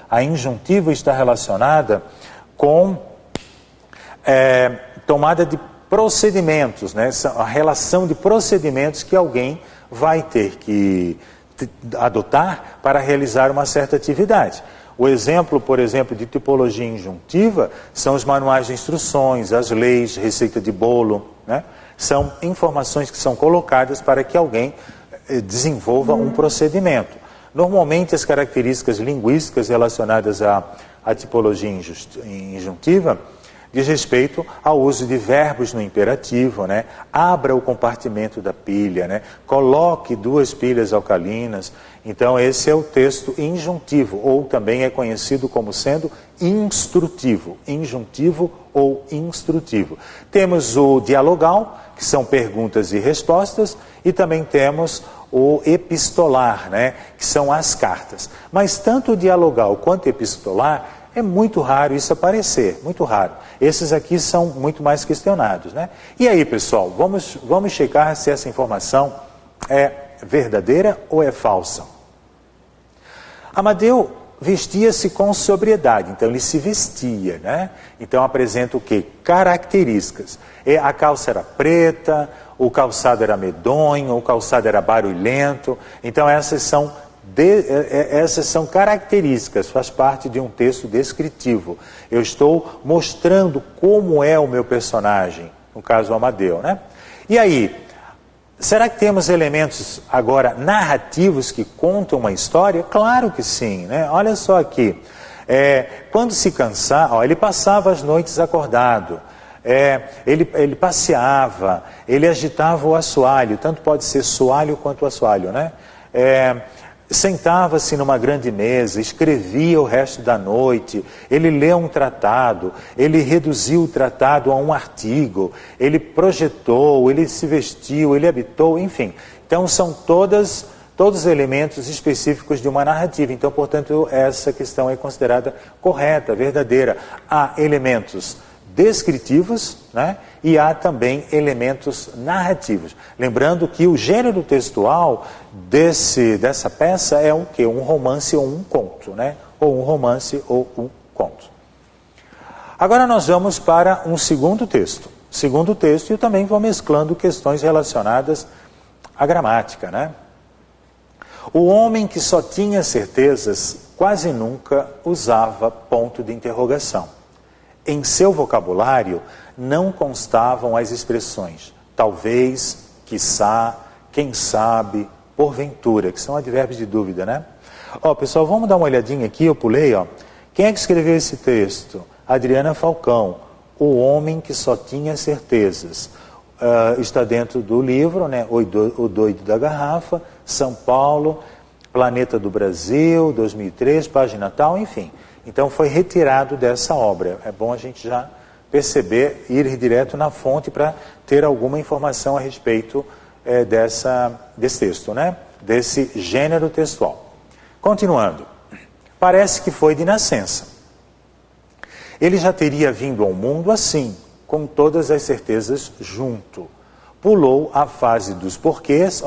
A injuntiva está relacionada com tomada de procedimentos, né? A relação de procedimentos que alguém vai ter que adotar para realizar uma certa atividade. O exemplo, por exemplo, de tipologia injuntiva são os manuais de instruções, as leis, receita de bolo, né? São informações que são colocadas para que alguém desenvolva um procedimento. Normalmente as características linguísticas relacionadas à tipologia injuntiva diz respeito ao uso de verbos no imperativo, né? Abra o compartimento da pilha, né? Coloque 2 pilhas alcalinas. Então esse é o texto injuntivo, ou também é conhecido como sendo instrutivo, injuntivo ou instrutivo. Temos o dialogal, que são perguntas e respostas, e também temos o epistolar, né? Que são as cartas. Mas tanto o dialogal quanto o epistolar, é muito raro isso aparecer, muito raro. Esses aqui são muito mais questionados, né? E aí, pessoal, vamos checar se essa informação é verdadeira ou é falsa. Amadeu vestia-se com sobriedade, então ele se vestia, né? Então apresenta o quê? Características. A calça era preta, o calçado era medonho, o calçado era barulhento. Então essas são características, faz parte de um texto descritivo. Eu estou mostrando como é o meu personagem, no caso o Amadeu, né? E aí, será que temos elementos agora narrativos que contam uma história? Claro que sim, né? Olha só aqui, quando se cansava, ele passava as noites acordado, ele passeava, ele agitava o assoalho, tanto pode ser soalho quanto assoalho, né? Sentava-se numa grande mesa, escrevia o resto da noite, ele leu um tratado, ele reduziu o tratado a um artigo, ele projetou, ele se vestiu, ele habitou, enfim. Então são todos elementos específicos de uma narrativa. Então, portanto, essa questão é considerada correta, verdadeira. Há elementos descritivos, né? E há também elementos narrativos. Lembrando que o gênero textual dessa peça é um quê? Um romance ou um conto, né? Ou um romance ou um conto. Agora nós vamos para um segundo texto. Segundo texto, eu também vou mesclando questões relacionadas à gramática, né? O homem que só tinha certezas quase nunca usava ponto de interrogação. Em seu vocabulário não constavam as expressões talvez, quiçá, quem sabe, porventura, que são advérbios de dúvida, né? Ó, pessoal, vamos dar uma olhadinha aqui, eu pulei, ó. Quem é que escreveu esse texto? Adriana Falcão, O Homem que Só Tinha Certezas. Está dentro do livro, né? O Doido da Garrafa, São Paulo, Planeta do Brasil, 2003, página tal, enfim. Então foi retirado dessa obra. É bom a gente já perceber, ir direto na fonte para ter alguma informação a respeito desse texto, né? Desse gênero textual. Continuando. Parece que foi de nascença. Ele já teria vindo ao mundo assim, com todas as certezas junto. Pulou a fase dos porquês,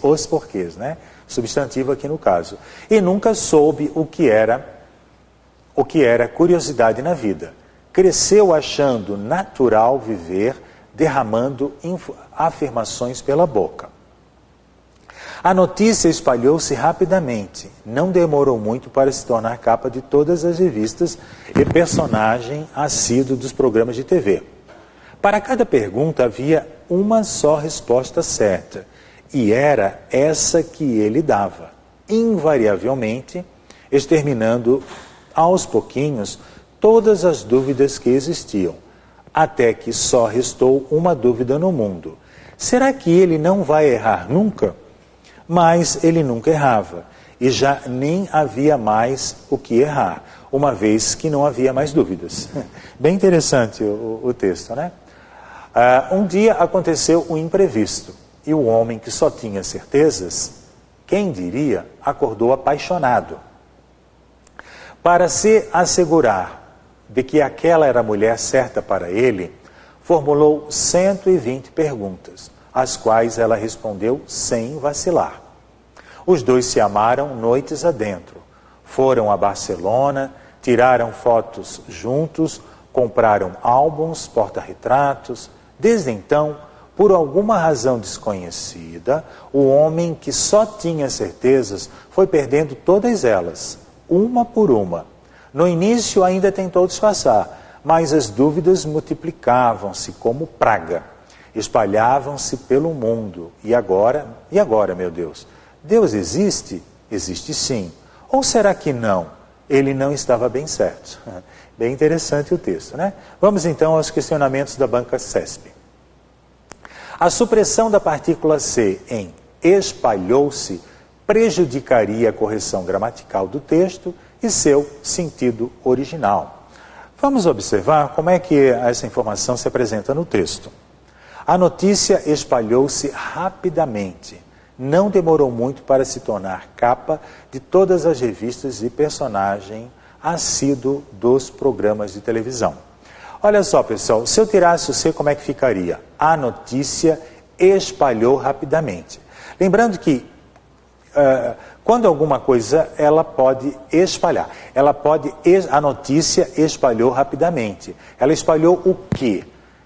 os porquês, né? Substantivo aqui no caso. E nunca soube o que era curiosidade na vida. Cresceu achando natural viver, derramando afirmações pela boca. A notícia espalhou-se rapidamente. Não demorou muito para se tornar capa de todas as revistas e personagem assíduo dos programas de TV. Para cada pergunta havia uma só resposta certa, e era essa que ele dava, invariavelmente, exterminando aos pouquinhos todas as dúvidas que existiam, até que só restou uma dúvida no mundo. Será que ele não vai errar nunca? Mas ele nunca errava, e já nem havia mais o que errar, uma vez que não havia mais dúvidas. Bem interessante o texto, né? Um dia aconteceu um imprevisto, e o homem que só tinha certezas, quem diria, acordou apaixonado. Para se assegurar de que aquela era a mulher certa para ele, formulou 120 perguntas, às quais ela respondeu sem vacilar. Os dois se amaram noites adentro. Foram a Barcelona, tiraram fotos juntos, compraram álbuns, porta-retratos. Desde então, por alguma razão desconhecida, o homem que só tinha certezas foi perdendo todas elas, uma por uma. No início ainda tentou disfarçar, mas as dúvidas multiplicavam-se como praga. Espalhavam-se pelo mundo. E agora, meu Deus? Deus existe? Existe sim. Ou será que não? Ele não estava bem certo. Bem interessante o texto, né? Vamos então aos questionamentos da banca CESP. A supressão da partícula C em espalhou-se prejudicaria a correção gramatical do texto e seu sentido original. Vamos observar como é que essa informação se apresenta no texto. A notícia espalhou-se rapidamente. Não demorou muito para se tornar capa de todas as revistas e personagem assíduo dos programas de televisão. Olha só, pessoal, se eu tirasse o C, como é que ficaria? A notícia espalhou rapidamente. Lembrando que quando alguma coisa, ela pode espalhar. A notícia espalhou rapidamente. Ela espalhou o quê?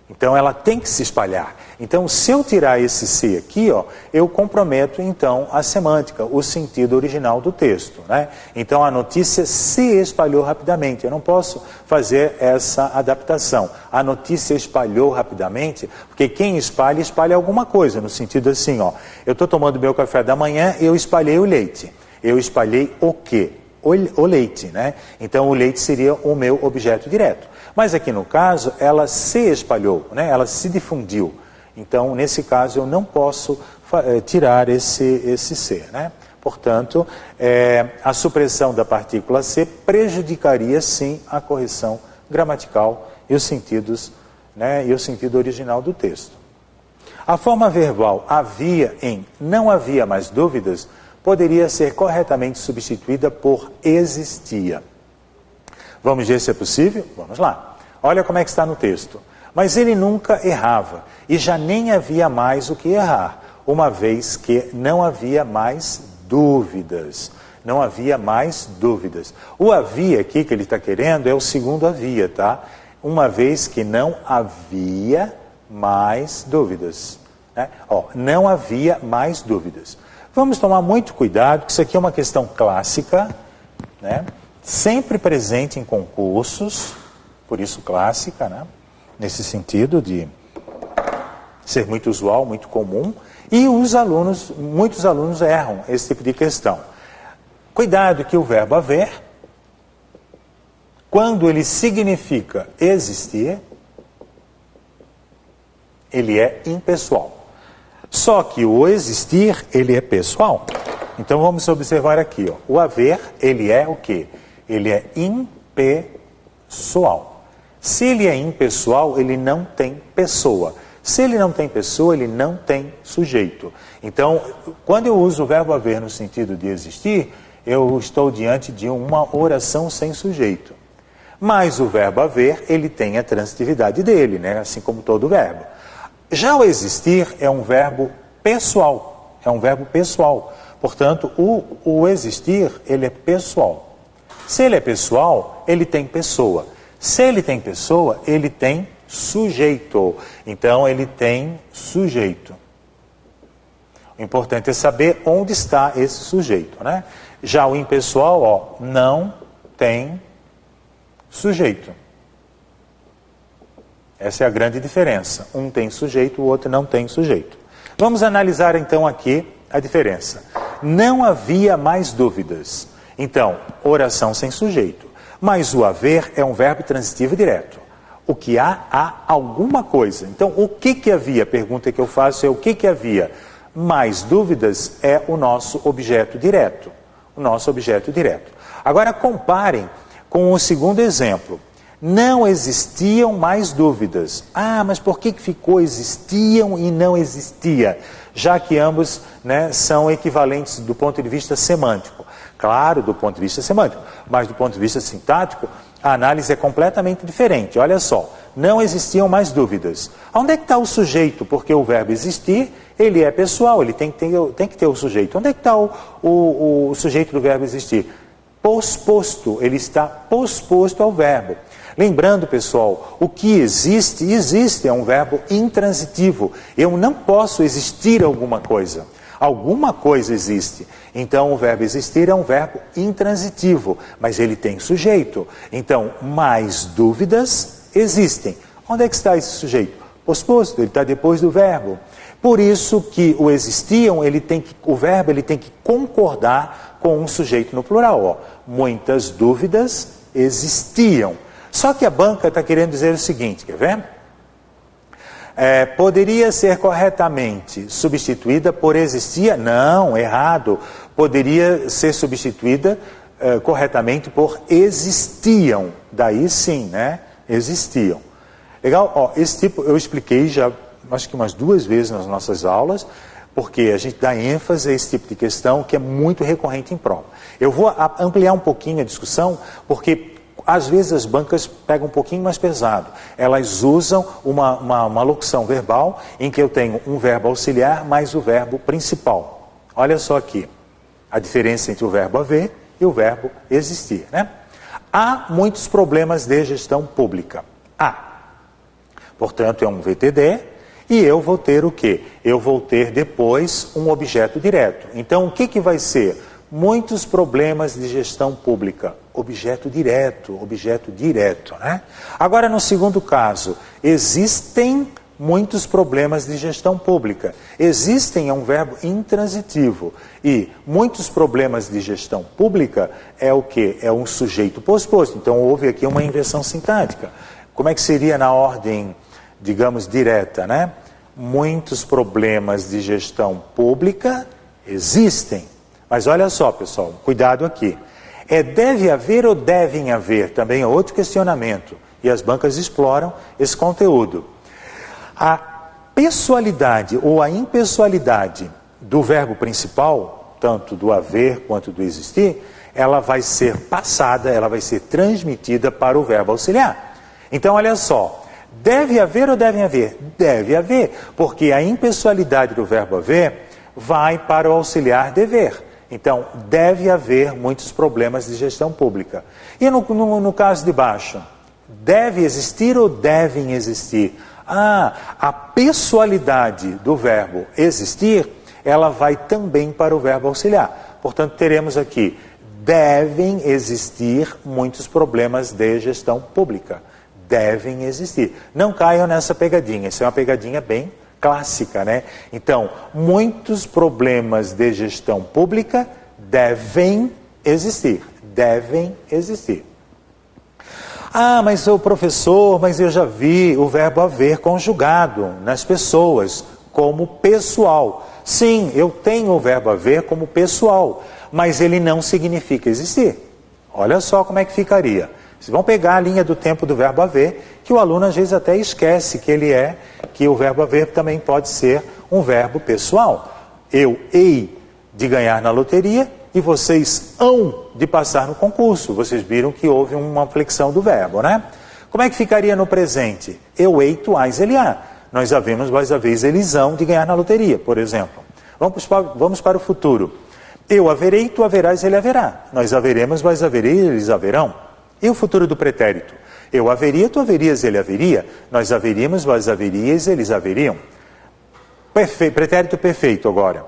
Então, ela tem que se espalhar. Então, se eu tirar esse C aqui, ó, eu comprometo, então, a semântica, o sentido original do texto, né? Então, a notícia se espalhou rapidamente. Eu não posso fazer essa adaptação. A notícia espalhou rapidamente, porque quem espalha, espalha alguma coisa, no sentido assim, ó, eu estou tomando meu café da manhã, eu espalhei o leite. Eu espalhei o quê? O leite, né? Então, o leite seria o meu objeto direto. Mas aqui no caso, ela se espalhou, né? Ela se difundiu. Então, nesse caso, eu não posso tirar esse C, né? Portanto, a supressão da partícula C prejudicaria, sim, a correção gramatical e os sentidos, né? E o sentido original do texto. A forma verbal havia em não havia mais dúvidas poderia ser corretamente substituída por existia. Vamos ver se é possível? Vamos lá. Olha como é que está no texto. Mas ele nunca errava, e já nem havia mais o que errar, uma vez que não havia mais dúvidas. Não havia mais dúvidas. O havia aqui que ele está querendo é o segundo havia, tá? Uma vez que não havia mais dúvidas. Né? Ó, não havia mais dúvidas. Vamos tomar muito cuidado, que isso aqui é uma questão clássica, né? Sempre presente em concursos, por isso clássica, né? Nesse sentido de ser muito usual, muito comum, e muitos alunos erram esse tipo de questão. Cuidado que o verbo haver, quando ele significa existir, ele é impessoal. Só que o existir, ele é pessoal. Então vamos observar aqui, ó. O haver, ele é o quê? Ele é impessoal. Se ele é impessoal, ele não tem pessoa. Se ele não tem pessoa, ele não tem sujeito. Então, quando eu uso o verbo haver no sentido de existir, eu estou diante de uma oração sem sujeito. Mas o verbo haver, ele tem a transitividade dele, né? Assim como todo verbo. Já o existir é um verbo pessoal. É um verbo pessoal. Portanto, o existir, ele é pessoal. Se ele é pessoal, ele tem pessoa. Se ele tem pessoa, ele tem sujeito. Então, ele tem sujeito. O importante é saber onde está esse sujeito, né? Já o impessoal, ó, não tem sujeito. Essa é a grande diferença. Um tem sujeito, o outro não tem sujeito. Vamos analisar então aqui a diferença. Não havia mais dúvidas. Então, oração sem sujeito. Mas o haver é um verbo transitivo direto. O que há alguma coisa. Então, o que havia? A pergunta que eu faço é o que havia? Mais dúvidas é o nosso objeto direto. O nosso objeto direto. Agora, comparem com o segundo exemplo. Não existiam mais dúvidas. Ah, mas por que ficou existiam e não existia? Já que ambos, né, são equivalentes do ponto de vista semântico. Claro, do ponto de vista semântico, mas do ponto de vista sintático, a análise é completamente diferente. Olha só, não existiam mais dúvidas. Onde é que está o sujeito? Porque o verbo existir, ele é pessoal, ele tem que ter o sujeito. Onde é que está o sujeito do verbo existir? Posposto, ele está posposto ao verbo. Lembrando, pessoal, o que existe é um verbo intransitivo. Eu não posso existir alguma coisa. Alguma coisa existe. Então, o verbo existir é um verbo intransitivo, mas ele tem sujeito. Então, mais dúvidas existem. Onde é que está esse sujeito? Posposto, ele está depois do verbo. Por isso que o existiam, o verbo ele tem que concordar com um sujeito no plural. Ó. Muitas dúvidas existiam. Só que a banca está querendo dizer o seguinte, quer ver? Poderia ser corretamente substituída por existia? Não, errado. Poderia ser substituída corretamente por existiam. Daí sim, né? Existiam. Legal? Ó, esse tipo eu expliquei já, acho que umas 2 vezes nas nossas aulas, porque a gente dá ênfase a esse tipo de questão que é muito recorrente em prova. Eu vou ampliar um pouquinho a discussão, porque às vezes as bancas pegam um pouquinho mais pesado. Elas usam uma locução verbal em que eu tenho um verbo auxiliar mais o verbo principal. Olha só aqui, a diferença entre o verbo haver e o verbo existir, né? Há muitos problemas de gestão pública. Portanto, é um VTD e eu vou ter o quê? Eu vou ter depois um objeto direto. Então, o que vai ser? Muitos problemas de gestão pública. Objeto direto, né? Agora, no segundo caso, existem muitos problemas de gestão pública. Existem é um verbo intransitivo. E muitos problemas de gestão pública é o quê? É um sujeito posposto. Então, houve aqui uma inversão sintática. Como é que seria na ordem, digamos, direta, né? Muitos problemas de gestão pública existem. Mas olha só, pessoal, cuidado aqui. Deve haver ou devem haver? Também é outro questionamento. E as bancas exploram esse conteúdo. A pessoalidade ou a impessoalidade do verbo principal, tanto do haver quanto do existir, ela vai ser passada, ela vai ser transmitida para o verbo auxiliar. Então, olha só. Deve haver ou devem haver? Deve haver, porque a impessoalidade do verbo haver vai para o auxiliar dever. Então, deve haver muitos problemas de gestão pública. E no caso de baixo, deve existir ou devem existir? A pessoalidade do verbo existir, ela vai também para o verbo auxiliar. Portanto, teremos aqui, devem existir muitos problemas de gestão pública. Devem existir. Não caiam nessa pegadinha, isso é uma pegadinha bem clássica, né? Então, muitos problemas de gestão pública devem existir. Devem existir. Mas o professor, mas eu já vi o verbo haver conjugado nas pessoas como pessoal. Sim, eu tenho o verbo haver como pessoal, mas ele não significa existir. Olha só como é que ficaria. Vocês vão pegar a linha do tempo do verbo haver, que o aluno às vezes até esquece que o verbo haver também pode ser um verbo pessoal. Eu hei de ganhar na loteria e vocês hão de passar no concurso. Vocês viram que houve uma flexão do verbo, né? Como é que ficaria no presente? Eu hei, tu hás, ele há. Nós havemos, vós haveis, eles hão de ganhar na loteria, por exemplo. Vamos para o futuro. Eu haverei, tu haverás, ele haverá. Nós haveremos, vós havereis, eles haverão. E o futuro do pretérito? Eu haveria, tu haverias, ele haveria. Nós haveríamos, vós haverias, eles haveriam. Pretérito perfeito agora.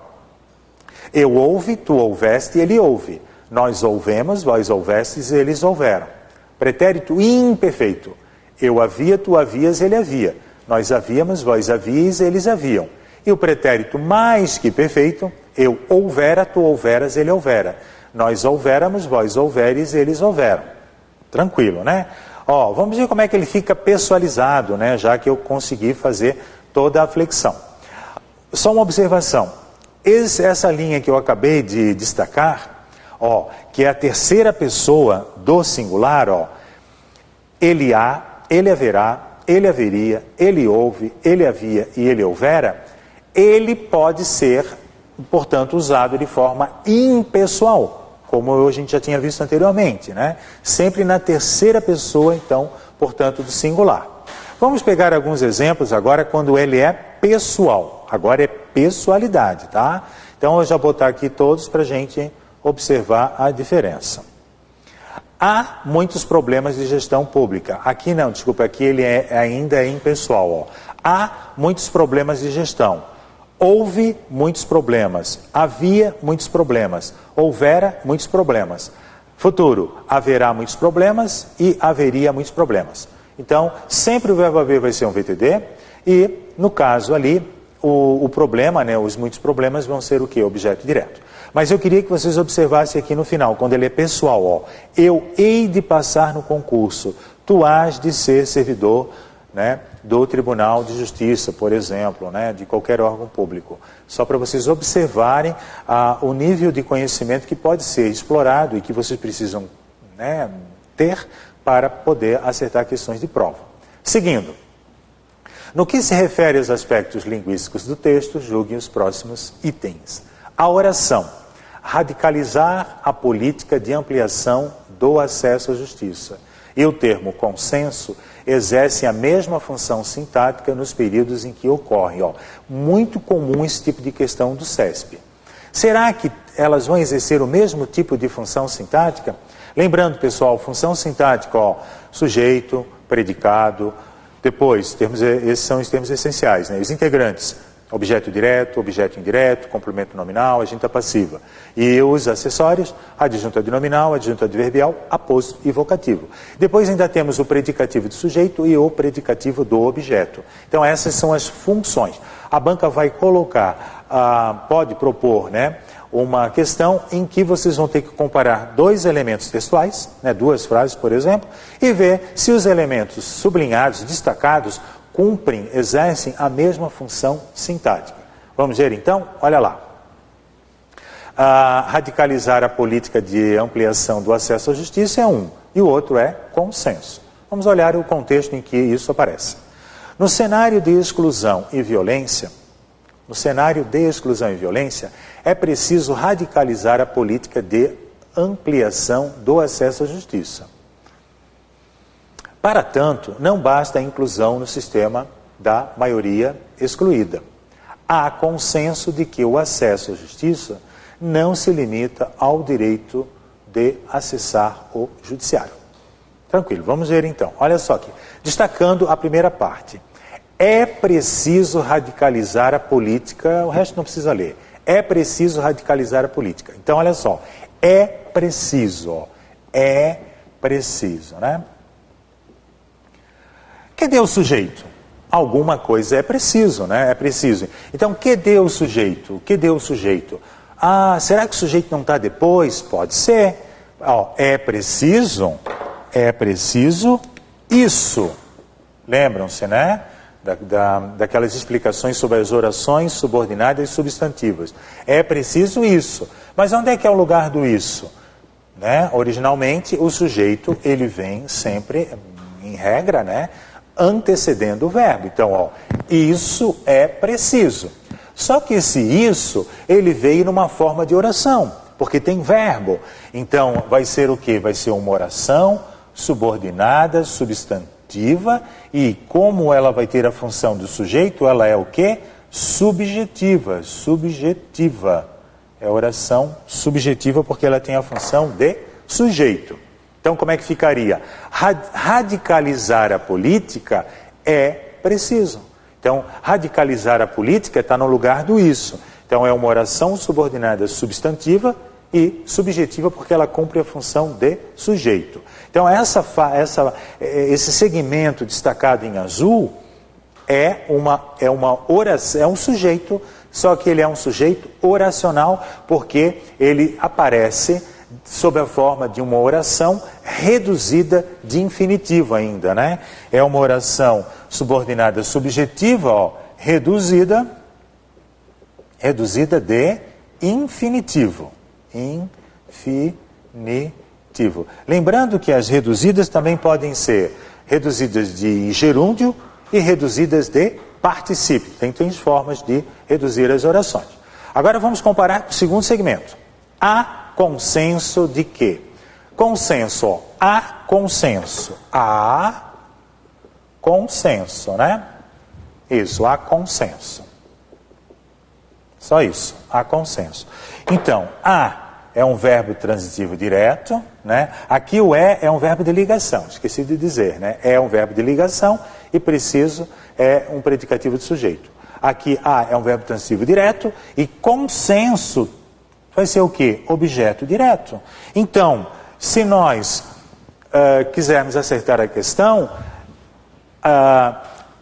Eu houve, tu houveste, ele houve. Nós houvemos, vós houvestes, eles houveram. Pretérito imperfeito. Eu havia, tu havias, ele havia. Nós havíamos, vós havíeis, eles haviam. E o pretérito mais que perfeito. Eu houvera, tu houveras, ele houvera. Nós houvéramos, vós houveres, eles houveram. Tranquilo, né? Vamos ver como é que ele fica pessoalizado, né? Já que eu consegui fazer toda a flexão. Só uma observação. Essa linha que eu acabei de destacar, que é a terceira pessoa do singular, ele há, ele haverá, ele haveria, ele houve, ele havia e ele houvera, ele pode ser, portanto, usado de forma impessoal. Como a gente já tinha visto anteriormente, né? Sempre na terceira pessoa, então, portanto, do singular. Vamos pegar alguns exemplos agora quando ele é pessoal. Agora é pessoalidade, tá? Então, eu já vou botar aqui todos para a gente observar a diferença. Há muitos problemas de gestão pública. Aqui não, desculpa, aqui ele ainda é impessoal. Há muitos problemas de gestão. Houve muitos problemas, havia muitos problemas, houvera muitos problemas. Futuro, haverá muitos problemas e haveria muitos problemas. Então, sempre o verbo haver vai ser um VTD e, no caso ali, o problema, né, os muitos problemas vão ser o quê? Objeto direto. Mas eu queria que vocês observassem aqui no final, quando ele é pessoal, eu hei de passar no concurso, tu has de ser servidor, né, do Tribunal de Justiça, por exemplo, né, de qualquer órgão público. Só para vocês observarem o nível de conhecimento que pode ser explorado e que vocês precisam, né, ter para poder acertar questões de prova. Seguindo, no que se refere aos aspectos linguísticos do texto, julguem os próximos itens. A oração. Radicalizar a política de ampliação do acesso à justiça. E o termo consenso exerce a mesma função sintática nos períodos em que ocorre. Muito comum esse tipo de questão do CESP. Será que elas vão exercer o mesmo tipo de função sintática? Lembrando, pessoal, função sintática, sujeito, predicado, depois, esses são os termos essenciais, né? Os integrantes, objeto direto, objeto indireto, complemento nominal, adjunta passiva. E os acessórios, adjunta nominal, adjunta adverbial, aposto e vocativo. Depois ainda temos o predicativo do sujeito e o predicativo do objeto. Então essas são as funções. A banca vai colocar, pode propor, né, uma questão em que vocês vão ter que comparar dois elementos textuais, né, duas frases, por exemplo, e ver se os elementos sublinhados, destacados, cumprem, exercem a mesma função sintática. Vamos ver então? Olha lá. Radicalizar a política de ampliação do acesso à justiça é um, e o outro é consenso. Vamos olhar o contexto em que isso aparece. No cenário de exclusão e violência, é preciso radicalizar a política de ampliação do acesso à justiça. Para tanto, não basta a inclusão no sistema da maioria excluída. Há consenso de que o acesso à justiça não se limita ao direito de acessar o judiciário. Tranquilo, vamos ver então. Olha só aqui, destacando a primeira parte. É preciso radicalizar a política, o resto não precisa ler. É preciso radicalizar a política. Então, olha só, é preciso, né? Cadê o sujeito? Alguma coisa é preciso, né? É preciso. Então, cadê o sujeito? Será que o sujeito não está depois? Pode ser. É preciso isso. Lembram-se, né? Daquelas explicações sobre as orações subordinadas e substantivas. É preciso isso. Mas onde é que é o lugar do isso? Né? Originalmente, o sujeito, ele vem sempre, em regra, né, antecedendo o verbo. Então, isso é preciso. Só que esse isso, ele veio numa forma de oração, porque tem verbo. Então, vai ser o quê? Vai ser uma oração subordinada, substantiva, e como ela vai ter a função do sujeito, ela é o quê? Subjetiva. É oração subjetiva porque ela tem a função de sujeito. Então, como é que ficaria? Radicalizar a política é preciso. Então, radicalizar a política está no lugar do isso. Então, é uma oração subordinada substantiva e subjetiva porque ela cumpre a função de sujeito. Então, esse segmento destacado em azul é uma oração, é um sujeito, só que ele é um sujeito oracional porque ele aparece sob a forma de uma oração reduzida de infinitivo ainda, né? É uma oração subordinada subjetiva, reduzida de infinitivo. Lembrando que as reduzidas também podem ser reduzidas de gerúndio e reduzidas de particípio. Tem formas de reduzir as orações. Agora vamos comparar com o segundo segmento. Há consenso de quê? Consenso. Há consenso. Há consenso, né? Isso, há consenso. Só isso, há consenso. Então, há é um verbo transitivo direto, né? Aqui o é um verbo de ligação, esqueci de dizer, né? É um verbo de ligação e preciso é um predicativo de sujeito. Aqui a é um verbo transitivo direto e consenso vai ser o quê? Objeto direto. Então, se nós quisermos acertar a questão,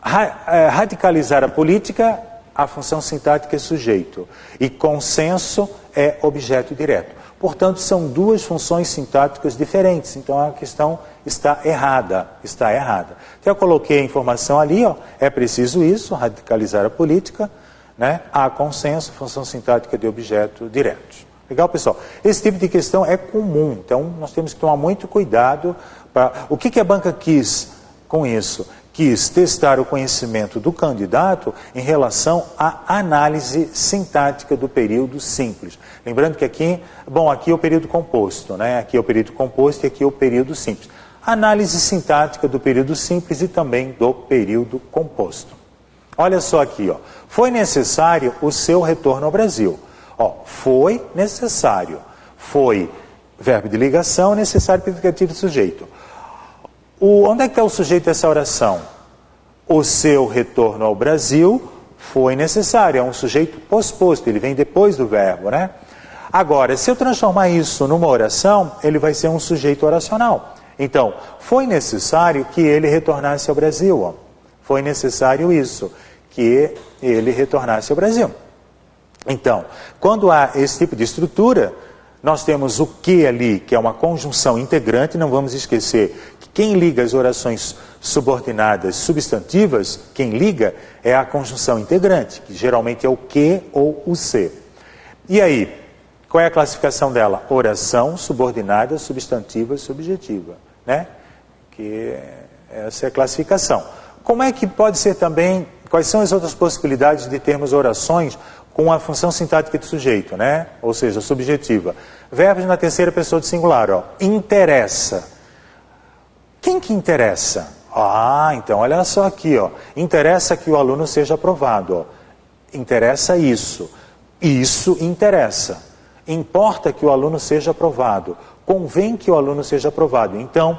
radicalizar a política a função sintática é sujeito e consenso é objeto direto. Portanto, são duas funções sintáticas diferentes, então a questão está errada, Então, eu coloquei a informação ali, ó, é preciso isso, radicalizar a política, né? Há consenso, função sintática de objeto direto. Legal, pessoal? Esse tipo de questão é comum, então nós temos que tomar muito cuidado. O que a banca quis com isso? Quis testar o conhecimento do candidato em relação à análise sintática do período simples. Lembrando que aqui é o período composto, né? Aqui é o período composto e aqui é o período simples. Análise sintática do período simples e também do período composto. Olha só aqui, ó. Foi necessário o seu retorno ao Brasil. Ó, foi necessário. Foi verbo de ligação, necessário predicativo de sujeito. Onde é que está o sujeito dessa oração? O seu retorno ao Brasil foi necessário. É um sujeito posposto, ele vem depois do verbo, né? Agora, se eu transformar isso numa oração, ele vai ser um sujeito oracional. Então, foi necessário que ele retornasse ao Brasil. Ó. Foi necessário isso, que ele retornasse ao Brasil. Então, quando há esse tipo de estrutura, nós temos o que ali, que é uma conjunção integrante, não vamos esquecer que quem liga as orações subordinadas substantivas, quem liga é a conjunção integrante, que geralmente é o que ou o se. E aí, qual é a classificação dela? Oração subordinada substantiva subjetiva, né? Que essa é a classificação. Como é que pode ser também, quais são as outras possibilidades de termos orações com a função sintática de sujeito, né? Ou seja, subjetiva. Verbos na terceira pessoa do singular, ó. Interessa. Quem que interessa? Então olha só aqui, ó. Interessa que o aluno seja aprovado, ó. Interessa isso. Isso interessa. Importa que o aluno seja aprovado. Convém que o aluno seja aprovado. Então,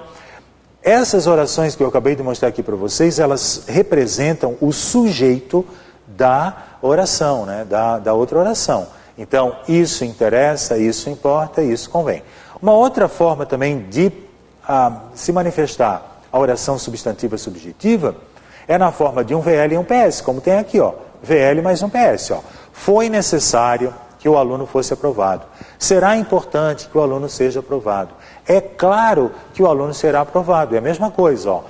essas orações que eu acabei de mostrar aqui para vocês, elas representam o sujeito da oração, né? da outra oração. Então, isso interessa, isso importa, isso convém. Uma outra forma também de se manifestar a oração substantiva subjetiva é na forma de um VL e um PS, como tem aqui, ó. VL mais um PS, ó. Foi necessário que o aluno fosse aprovado. Será importante que o aluno seja aprovado. É claro que o aluno será aprovado. É a mesma coisa, ó.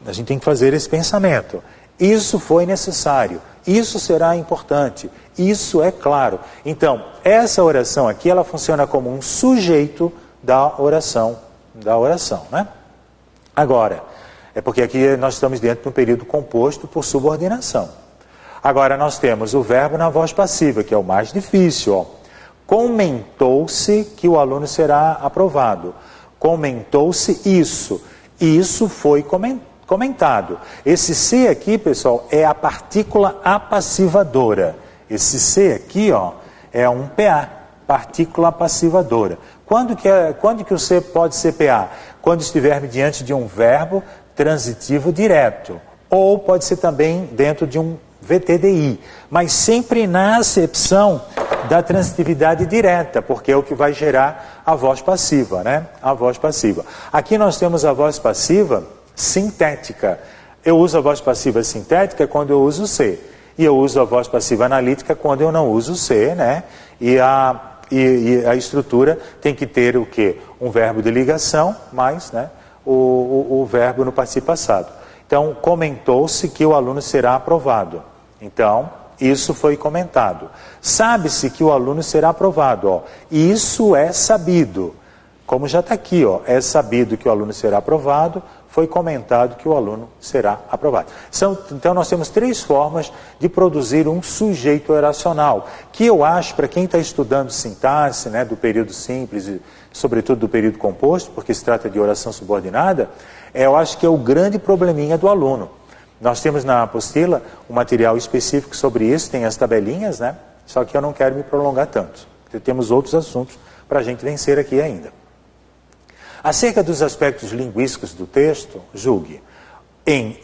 A gente tem que fazer esse pensamento. Isso foi necessário. Isso será importante. Isso é claro. Então, essa oração aqui, ela funciona como um sujeito da oração, né? Agora, é porque aqui nós estamos dentro de um período composto por subordinação. Agora nós temos o verbo na voz passiva, que é o mais difícil, ó. Comentou-se que o aluno será aprovado. Comentou-se isso. Isso foi comentado. Esse se aqui, pessoal, é a partícula apassivadora. Esse se aqui, ó, é um PA, partícula apassivadora. Quando que o se pode ser PA? Quando estiver diante de um verbo transitivo direto. Ou pode ser também dentro de um VTDI, mas sempre na acepção da transitividade direta, porque é o que vai gerar a voz passiva, né? A voz passiva. Aqui nós temos a voz passiva sintética. Eu uso a voz passiva sintética quando eu uso se. E eu uso a voz passiva analítica quando eu não uso se, né? E a estrutura tem que ter o quê? Um verbo de ligação, mais, né, o verbo no particípio passado. Então, comentou-se que o aluno será aprovado. Então, isso foi comentado. Sabe-se que o aluno será aprovado, ó. Isso é sabido. Como já está aqui, ó, é sabido que o aluno será aprovado, foi comentado que o aluno será aprovado. Então, nós temos três formas de produzir um sujeito oracional, que eu acho, para quem está estudando sintaxe, né, do período simples e, sobretudo, do período composto, porque se trata de oração subordinada, eu acho que é o grande probleminha do aluno. Nós temos na apostila um material específico sobre isso, tem as tabelinhas, né? Só que eu não quero me prolongar tanto, porque temos outros assuntos para a gente vencer aqui ainda. Acerca dos aspectos linguísticos do texto, julgue.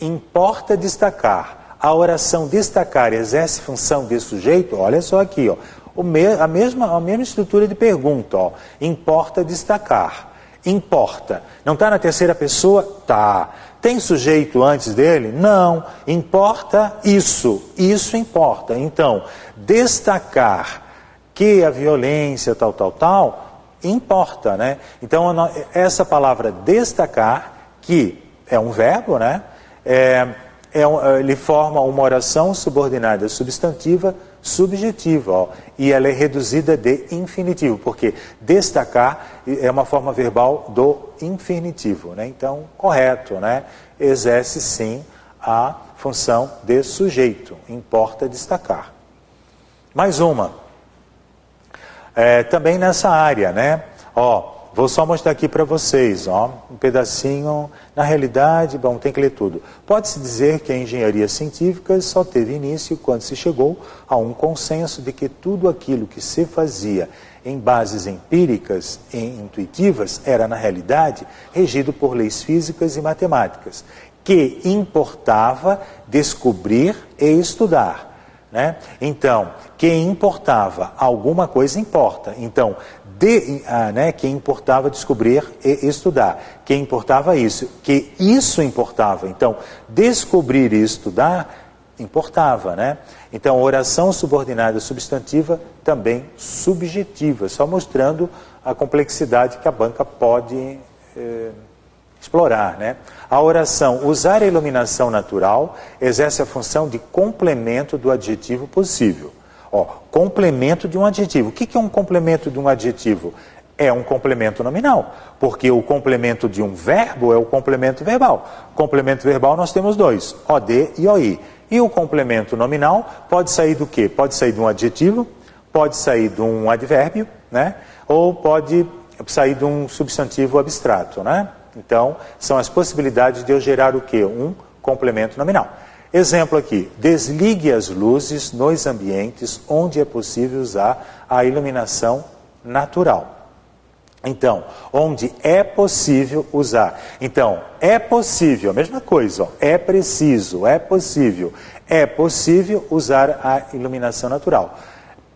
Importa destacar, a oração destacar exerce função de sujeito, olha só aqui, ó, a mesma estrutura de pergunta, ó, importa destacar. Importa. Não está na terceira pessoa? Tá. Tem sujeito antes dele? Não. Importa isso. Isso importa. Então, destacar que a violência tal, importa, né? Então, essa palavra destacar, que é um verbo, né? Ele forma uma oração subordinada substantiva subjetiva, ó, e ela é reduzida de infinitivo, porque destacar é uma forma verbal do infinitivo, né? Então, correto, né? Exerce sim a função de sujeito, importa destacar. Mais uma, também nessa área, né? Ó, vou só mostrar aqui para vocês, ó, um pedacinho. Na realidade, bom, tem que ler tudo. Pode-se dizer que a engenharia científica só teve início quando se chegou a um consenso de que tudo aquilo que se fazia em bases empíricas e intuitivas era, na realidade, regido por leis físicas e matemáticas, que importava descobrir e estudar. Né? Então, que importava alguma coisa importa. Então, que importava descobrir e estudar. Que importava isso. Que isso importava. Então, descobrir e estudar importava. Né? Então, oração subordinada substantiva também subjetiva. Só mostrando a complexidade que a banca pode explorar, né? A oração, usar a iluminação natural, exerce a função de complemento do adjetivo possível. Ó, complemento de um adjetivo. O que é um complemento de um adjetivo? É um complemento nominal, porque o complemento de um verbo é o complemento verbal. Complemento verbal nós temos dois, OD e OI. E o complemento nominal pode sair do quê? Pode sair de um adjetivo, pode sair de um advérbio, né? Ou pode sair de um substantivo abstrato, né? Então, são as possibilidades de eu gerar o quê? Um complemento nominal. Exemplo aqui, desligue as luzes nos ambientes onde é possível usar a iluminação natural. Então, onde é possível usar. Então, é possível, a mesma coisa, ó, é preciso, é possível usar a iluminação natural.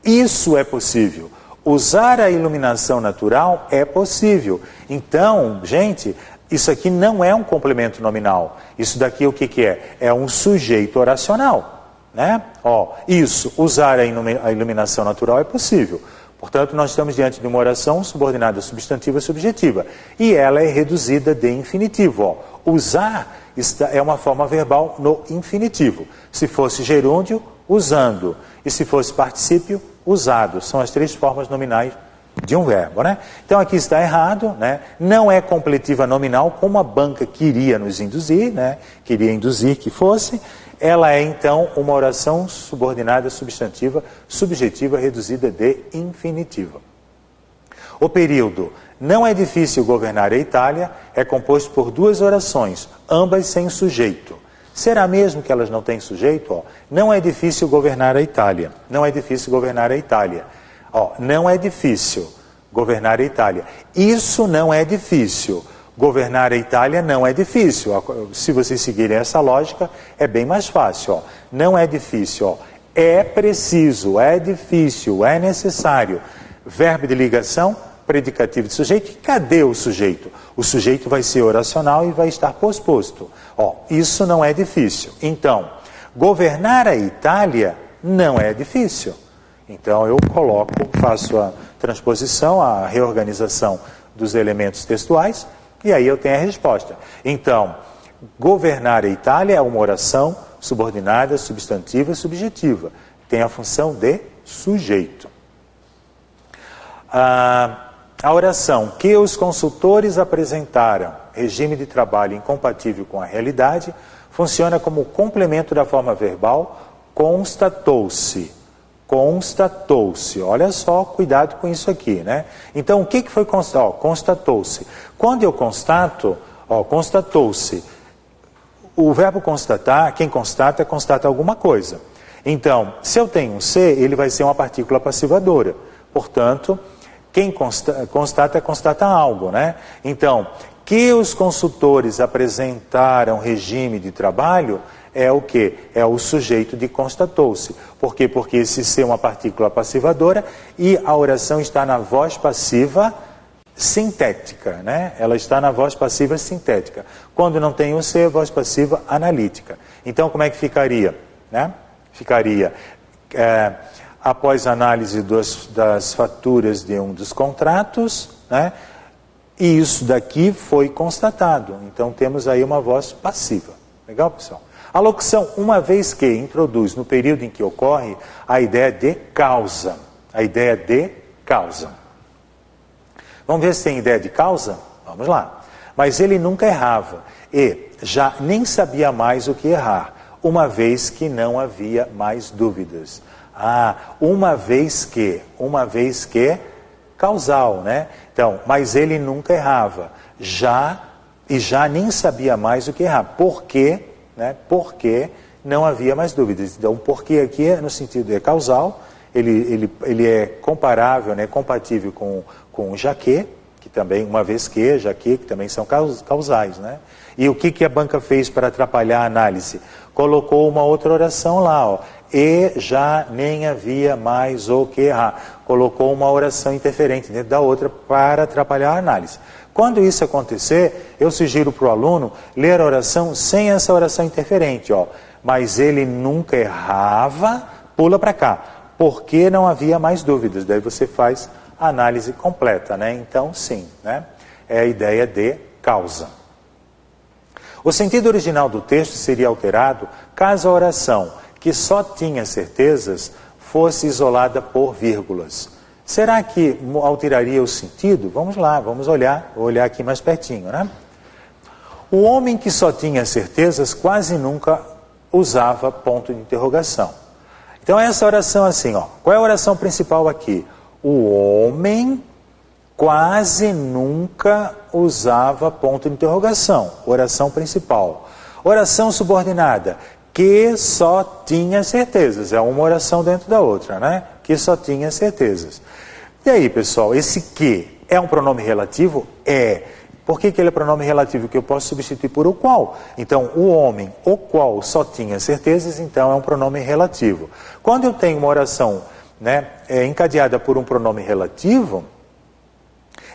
Isso é possível. Usar a iluminação natural é possível. Então, gente, isso aqui não é um complemento nominal. Isso daqui o que é? É um sujeito oracional, né? Ó, isso, usar a iluminação natural é possível. Portanto, nós estamos diante de uma oração subordinada substantiva subjetiva. E ela é reduzida de infinitivo. Ó. Usar é uma forma verbal no infinitivo. Se fosse gerúndio, usando. E se fosse particípio, usado. São as três formas nominais de um verbo, né? Então aqui está errado, né? Não é completiva nominal como a banca queria nos induzir, né? Queria induzir que fosse. Ela é então uma oração subordinada substantiva subjetiva reduzida de infinitiva. O período não é difícil governar a Itália é composto por duas orações, ambas sem sujeito. Será mesmo que elas não têm sujeito? Ó, não é difícil governar a Itália. Não é difícil governar a Itália. Ó, não é difícil governar a Itália. Isso não é difícil. Governar a Itália não é difícil. Se vocês seguirem essa lógica, é bem mais fácil. Ó. Não é difícil. Ó. É preciso, é difícil, é necessário. Verbo de ligação, predicativo de sujeito. E cadê o sujeito? O sujeito vai ser oracional e vai estar posposto. Ó, isso não é difícil. Então, governar a Itália não é difícil. Então eu faço a transposição, a reorganização dos elementos textuais e aí eu tenho a resposta. Então, governar a Itália é uma oração subordinada, substantiva e subjetiva. Tem a função de sujeito. A oração que os consultores apresentaram, regime de trabalho incompatível com a realidade, funciona como complemento da forma verbal constatou-se. Constatou-se. Olha só, cuidado com isso aqui, né? Então, o que foi constatado? Constatou-se. Quando eu constato, constatou-se. O verbo constatar, quem constata, constata alguma coisa. Então, se eu tenho um C, ele vai ser uma partícula passivadora. Portanto, quem constata, constata algo, né? Então, que os consultores apresentaram regime de trabalho é o quê? É o sujeito de constatou-se. Por quê? Porque esse ser é uma partícula passivadora e a oração está na voz passiva sintética, né? Ela está na voz passiva sintética. Quando não tem o C, voz passiva analítica. Então, como é que ficaria? Né? Ficaria, após análise das faturas de um dos contratos, né? E isso daqui foi constatado. Então, temos aí uma voz passiva. Legal, pessoal? A locução, uma vez que, introduz no período em que ocorre a ideia de causa. A ideia de causa. Vamos ver se tem ideia de causa? Vamos lá. Mas ele nunca errava e já nem sabia mais o que errar, uma vez que não havia mais dúvidas. Uma vez que, causal, né? Então, mas ele nunca errava, já nem sabia mais o que errar. Por quê? Né? Porque não havia mais dúvidas. Então, porque aqui no sentido é causal, ele é comparável, né? Compatível com o já que também, uma vez que, já que também são causais, né? E o que a banca fez para atrapalhar a análise? Colocou uma outra oração lá, ó. E já nem havia mais o que errar. Colocou uma oração interferente dentro da outra para atrapalhar a análise. Quando isso acontecer, eu sugiro para o aluno ler a oração sem essa oração interferente, ó. Mas ele nunca errava, pula para cá, porque não havia mais dúvidas. Daí você faz a análise completa, né? Então, sim, né? É a ideia de causa. O sentido original do texto seria alterado caso a oração, que só tinha certezas, fosse isolada por vírgulas. Será que alteraria o sentido? Vamos lá, vamos olhar. Vou olhar aqui mais pertinho, né? O homem que só tinha certezas quase nunca usava ponto de interrogação. Então, essa oração assim, ó. Qual é a oração principal aqui? O homem quase nunca usava ponto de interrogação. Oração principal. Oração subordinada, que só tinha certezas. É uma oração dentro da outra, né? Que só tinha certezas. E aí, pessoal, esse que é um pronome relativo? É. Por que ele é pronome relativo? Que eu posso substituir por o qual. Então, o homem, o qual só tinha certezas, então é um pronome relativo. Quando eu tenho uma oração, né, encadeada por um pronome relativo,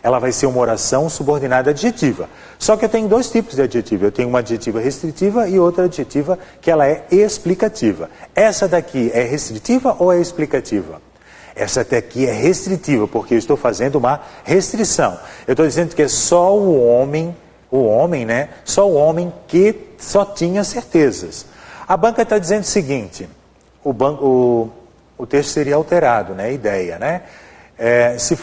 ela vai ser uma oração subordinada adjetiva. Só que eu tenho dois tipos de adjetivo. Eu tenho uma adjetiva restritiva e outra adjetiva que ela é explicativa. Essa daqui é restritiva ou é explicativa? Essa daqui é restritiva, porque eu estou fazendo uma restrição. Eu estou dizendo que é só o homem, né? Só o homem que só tinha certezas. A banca está dizendo o seguinte, o texto seria alterado, né? A ideia, né? Se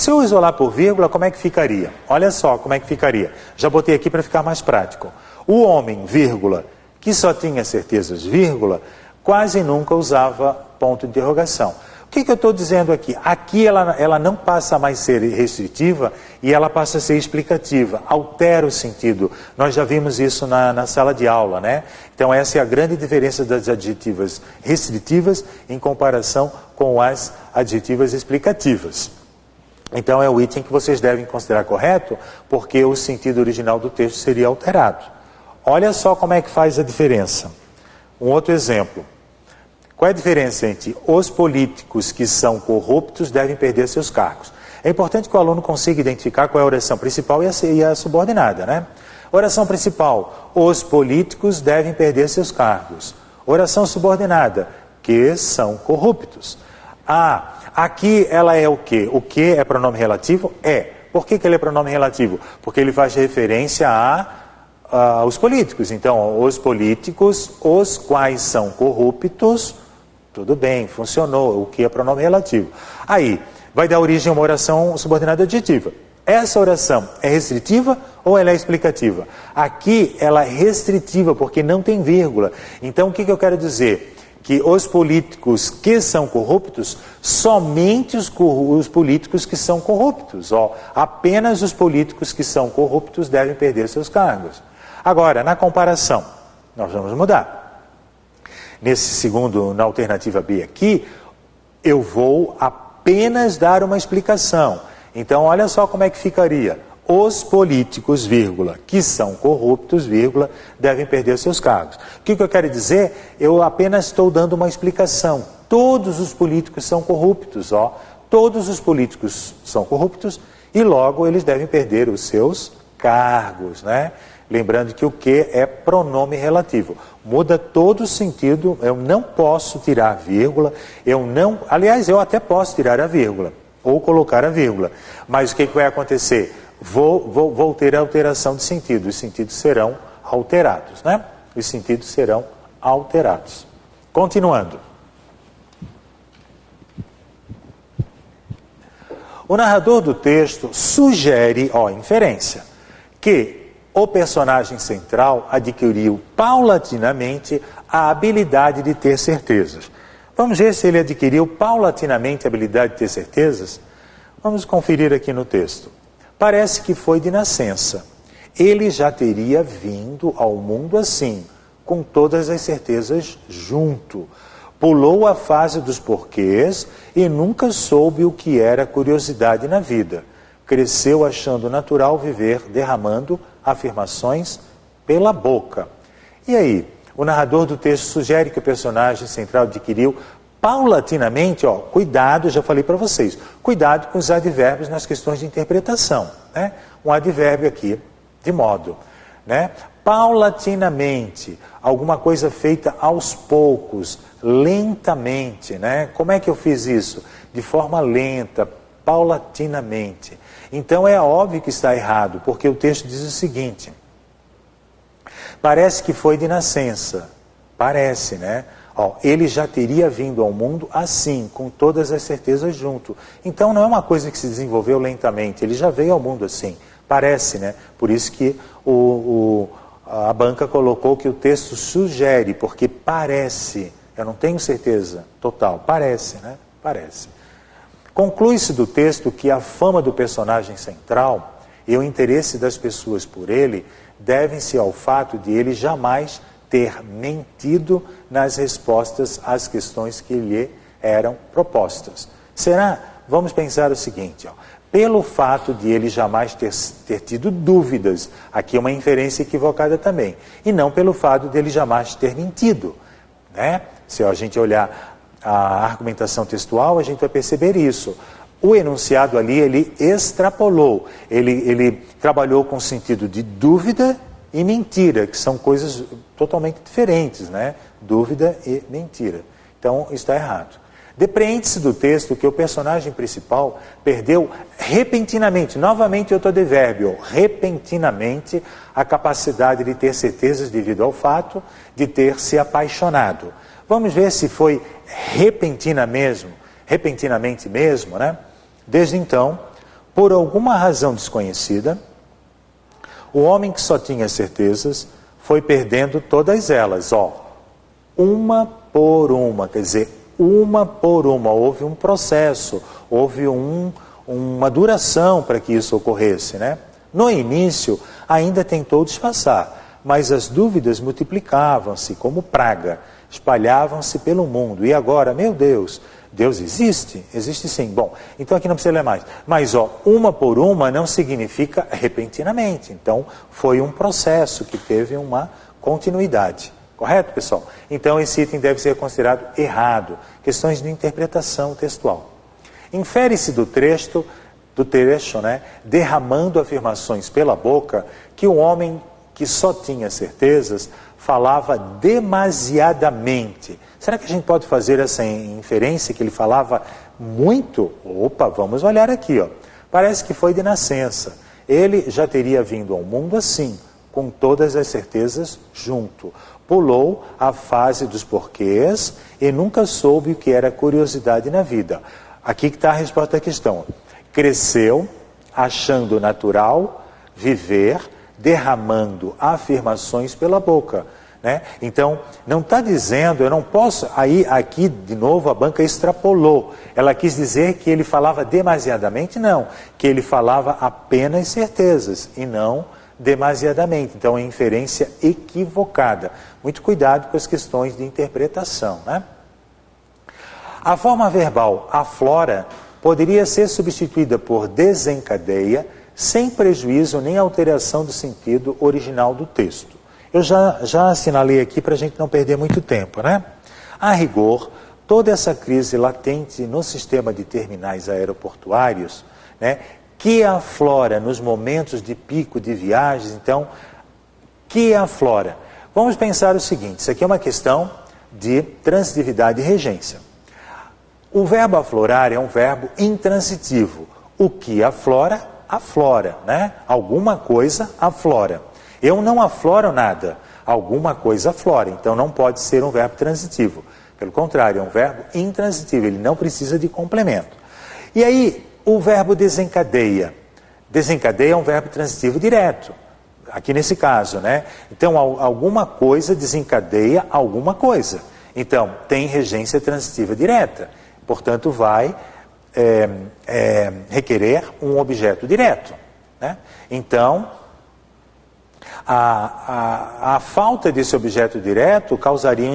eu isolar por vírgula, como é que ficaria? Olha só como é que ficaria. Já botei aqui para ficar mais prático. O homem, vírgula, que só tinha certezas, vírgula, quase nunca usava ponto de interrogação. O que eu estou dizendo aqui? Aqui ela não passa a mais ser restritiva e ela passa a ser explicativa. Altera o sentido. Nós já vimos isso na sala de aula, né? Então essa é a grande diferença das adjetivas restritivas em comparação com as adjetivas explicativas. Então é o item que vocês devem considerar correto, porque o sentido original do texto seria alterado. Olha só como é que faz a diferença. Um outro exemplo. Qual é a diferença entre os políticos que são corruptos devem perder seus cargos? É importante que o aluno consiga identificar qual é a oração principal e a subordinada, né? Oração principal, os políticos devem perder seus cargos. Oração subordinada, que são corruptos. Aqui ela é o quê? O que é pronome relativo? É. Por que ele é pronome relativo? Porque ele faz referência aos políticos. Então, os políticos, os quais são corruptos, tudo bem, funcionou, o que é pronome relativo. Aí, vai dar origem a uma oração subordinada adjetiva. Essa oração é restritiva ou ela é explicativa? Aqui ela é restritiva, porque não tem vírgula. Então, o que eu quero dizer? Que os políticos que são corruptos, somente os políticos que são corruptos. Apenas os políticos que são corruptos devem perder seus cargos. Agora, na comparação, nós vamos mudar. Nesse segundo, na alternativa B aqui, eu vou apenas dar uma explicação. Então, olha só como é que ficaria. Os políticos, vírgula, que são corruptos, vírgula, devem perder seus cargos. O que eu quero dizer? Eu apenas estou dando uma explicação. Todos os políticos são corruptos, Todos os políticos são corruptos E logo eles devem perder os seus cargos, né? Lembrando que o que é pronome relativo. Muda todo o sentido, eu não posso tirar a vírgula, aliás, eu até posso tirar a vírgula, ou colocar a vírgula. Mas o que vai acontecer? Vou ter alteração de sentido, os sentidos serão alterados, né? Os sentidos serão alterados. Continuando. O narrador do texto sugere, inferência, que o personagem central adquiriu paulatinamente a habilidade de ter certezas. Vamos ver se ele adquiriu paulatinamente a habilidade de ter certezas? Vamos conferir aqui no texto. Parece que foi de nascença. Ele já teria vindo ao mundo assim, com todas as certezas junto. Pulou a fase dos porquês e nunca soube o que era curiosidade na vida. Cresceu achando natural viver derramando afirmações pela boca. E aí, o narrador do texto sugere que o personagem central adquiriu paulatinamente, cuidado, já falei para vocês, cuidado com os advérbios nas questões de interpretação, né? Um advérbio aqui, de modo, né? Paulatinamente, alguma coisa feita aos poucos, lentamente, né? Como é que eu fiz isso? De forma lenta, paulatinamente. Então é óbvio que está errado, porque o texto diz o seguinte: parece que foi de nascença. Parece, né? Ele já teria vindo ao mundo assim, com todas as certezas junto. Então não é uma coisa que se desenvolveu lentamente, ele já veio ao mundo assim. Parece, né? Por isso que a banca colocou que o texto sugere, porque parece. Eu não tenho certeza total, parece, né? Parece. Conclui-se do texto que a fama do personagem central e o interesse das pessoas por ele devem-se ao fato de ele jamais ter mentido nas respostas às questões que lhe eram propostas. Será? Vamos pensar o seguinte, pelo fato de ele jamais ter tido dúvidas, aqui é uma inferência equivocada também, e não pelo fato de ele jamais ter mentido, né? Se a gente olhar a argumentação textual, a gente vai perceber isso. O enunciado ali, ele extrapolou, ele trabalhou com o sentido de dúvida e mentira, que são coisas totalmente diferentes, né? Dúvida e mentira. Então, está errado. Depreende-se do texto que o personagem principal perdeu repentinamente, novamente outro advérbio, repentinamente, a capacidade de ter certezas devido ao fato de ter se apaixonado. Vamos ver se foi repentinamente mesmo, né? Desde então, por alguma razão desconhecida, o homem que só tinha certezas foi perdendo todas elas, uma por uma, quer dizer, uma por uma. Houve um processo, houve uma duração para que isso ocorresse, né? No início, ainda tentou disfarçar, mas as dúvidas multiplicavam-se como praga, espalhavam-se pelo mundo. E agora, meu Deus, Deus existe? Existe sim. Bom, então aqui não precisa ler mais. Mas, uma por uma não significa repentinamente. Então, foi um processo que teve uma continuidade. Correto, pessoal? Então, esse item deve ser considerado errado. Questões de interpretação textual. Infere-se do trecho, né, derramando afirmações pela boca, que o homem que só tinha certezas falava demasiadamente. Será que a gente pode fazer essa inferência que ele falava muito? Opa, vamos olhar aqui, Parece que foi de nascença. Ele já teria vindo ao mundo assim, com todas as certezas junto. Pulou a fase dos porquês e nunca soube o que era curiosidade na vida. Aqui que está a resposta à questão. Cresceu, achando natural viver, derramando afirmações pela boca, né? Então, não está dizendo, eu não posso, aqui de novo a banca extrapolou, ela quis dizer que ele falava demasiadamente, não, que ele falava apenas certezas e não demasiadamente, então é inferência equivocada. Muito cuidado com as questões de interpretação, né? A forma verbal aflora poderia ser substituída por desencadeia, sem prejuízo nem alteração do sentido original do texto. Eu já assinalei aqui para a gente não perder muito tempo, né? A rigor, toda essa crise latente no sistema de terminais aeroportuários, né, que aflora nos momentos de pico de viagens. Então, que aflora. Vamos pensar o seguinte, isso aqui é uma questão de transitividade e regência. O verbo aflorar é um verbo intransitivo. O que aflora, aflora, né? Alguma coisa aflora. Eu não afloro nada, alguma coisa aflora, então não pode ser um verbo transitivo. Pelo contrário, é um verbo intransitivo, ele não precisa de complemento. E aí, o verbo desencadeia. Desencadeia é um verbo transitivo direto, aqui nesse caso, né? Então, alguma coisa desencadeia alguma coisa. Então, tem regência transitiva direta, portanto, vai requerer um objeto direto, né? Então, a falta desse objeto direto causaria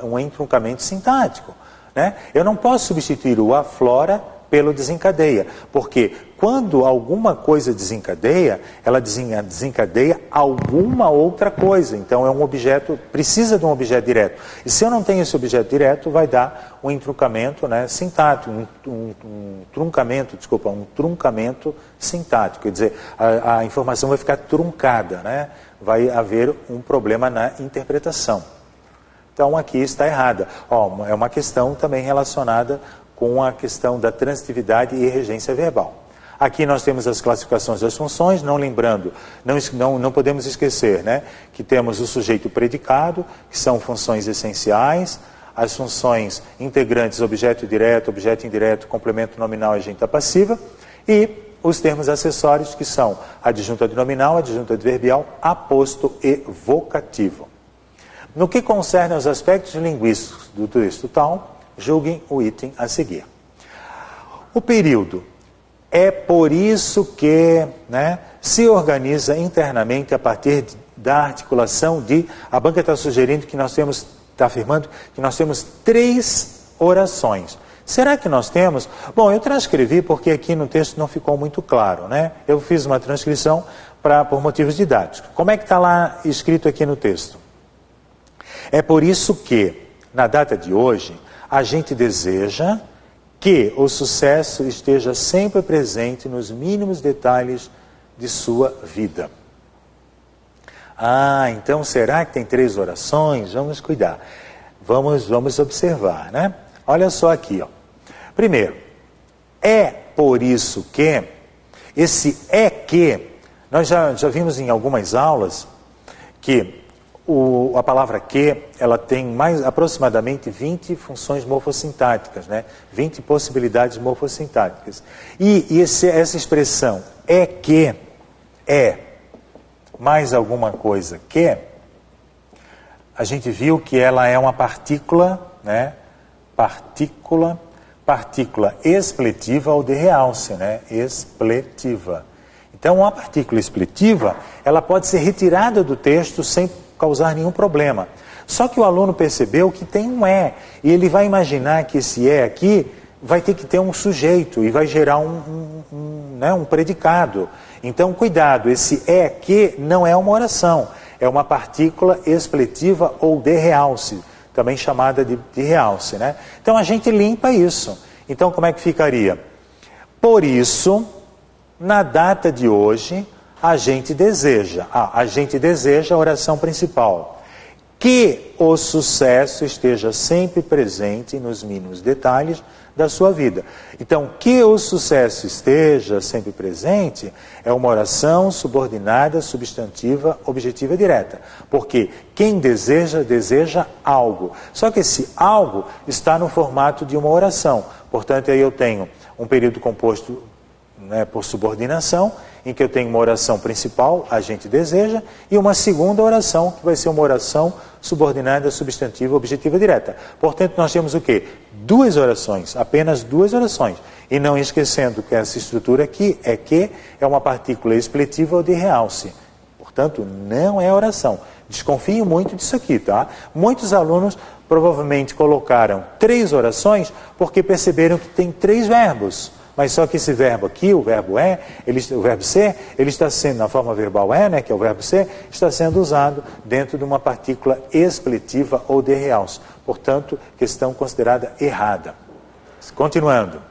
um entroncamento sintático, né? Eu não posso substituir o aflora pelo desencadeia, porque quando alguma coisa desencadeia, ela desencadeia alguma outra coisa. Então é um objeto, precisa de um objeto direto. E se eu não tenho esse objeto direto, vai dar um entroncamento, né, sintático, um truncamento sintático. Quer dizer, a informação vai ficar truncada, né? Vai haver um problema na interpretação. Então aqui está errada. É uma questão também relacionada com a questão da transitividade e regência verbal. Aqui nós temos as classificações das funções, não lembrando, não podemos esquecer, né, que temos o sujeito predicado, que são funções essenciais, as funções integrantes, objeto direto, objeto indireto, complemento nominal e agente passiva, e os termos acessórios, que são adjunto adnominal, adjunto adverbial, aposto e vocativo. No que concerne aos aspectos linguísticos do texto tal, julguem o item a seguir. O período é por isso que, né, se organiza internamente a partir da articulação de... A banca está sugerindo que está afirmando que nós temos 3 orações. Será que nós temos? Bom, eu transcrevi porque aqui no texto não ficou muito claro, né? Eu fiz uma transcrição por motivos didáticos. Como é que está lá escrito aqui no texto? É por isso que, na data de hoje, a gente deseja que o sucesso esteja sempre presente nos mínimos detalhes de sua vida. Então será que tem 3 orações? Vamos cuidar. Vamos observar, né? Olha só aqui, ó. Primeiro, é por isso que, esse é que, nós já vimos em algumas aulas que a palavra que, ela tem aproximadamente 20 funções morfossintáticas, né? 20 possibilidades morfossintáticas. E essa expressão é que, é mais alguma coisa que, a gente viu que ela é uma partícula, né? Partícula expletiva ou de realce, né? Expletiva. Então, uma partícula expletiva, ela pode ser retirada do texto sem causar nenhum problema. Só que o aluno percebeu que tem um é, e ele vai imaginar que esse é aqui vai ter que ter um sujeito e vai gerar um predicado. Então, cuidado, esse é que não é uma oração, é uma partícula expletiva ou de realce, também chamada de realce, né? Então, a gente limpa isso. Então, como é que ficaria? Por isso, na data de hoje, a gente deseja a oração principal, que o sucesso esteja sempre presente nos mínimos detalhes da sua vida. Então, que o sucesso esteja sempre presente é uma oração subordinada, substantiva, objetiva direta. Porque quem deseja, deseja algo. Só que esse algo está no formato de uma oração. Portanto, aí eu tenho um período composto, né, por subordinação, em que eu tenho uma oração principal, a gente deseja, e uma segunda oração, que vai ser uma oração subordinada, substantiva, objetiva direta. Portanto, nós temos o quê? 2 orações, apenas 2 orações. E não esquecendo que essa estrutura aqui é uma partícula expletiva ou de realce. Portanto, não é oração. Desconfio muito disso aqui, tá? Muitos alunos provavelmente colocaram 3 orações porque perceberam que tem 3 verbos. Mas só que esse verbo aqui, o verbo o verbo ser, ele está sendo, na forma verbal né, que é o verbo ser, está sendo usado dentro de uma partícula expletiva ou de realce. Portanto, questão considerada errada. Continuando.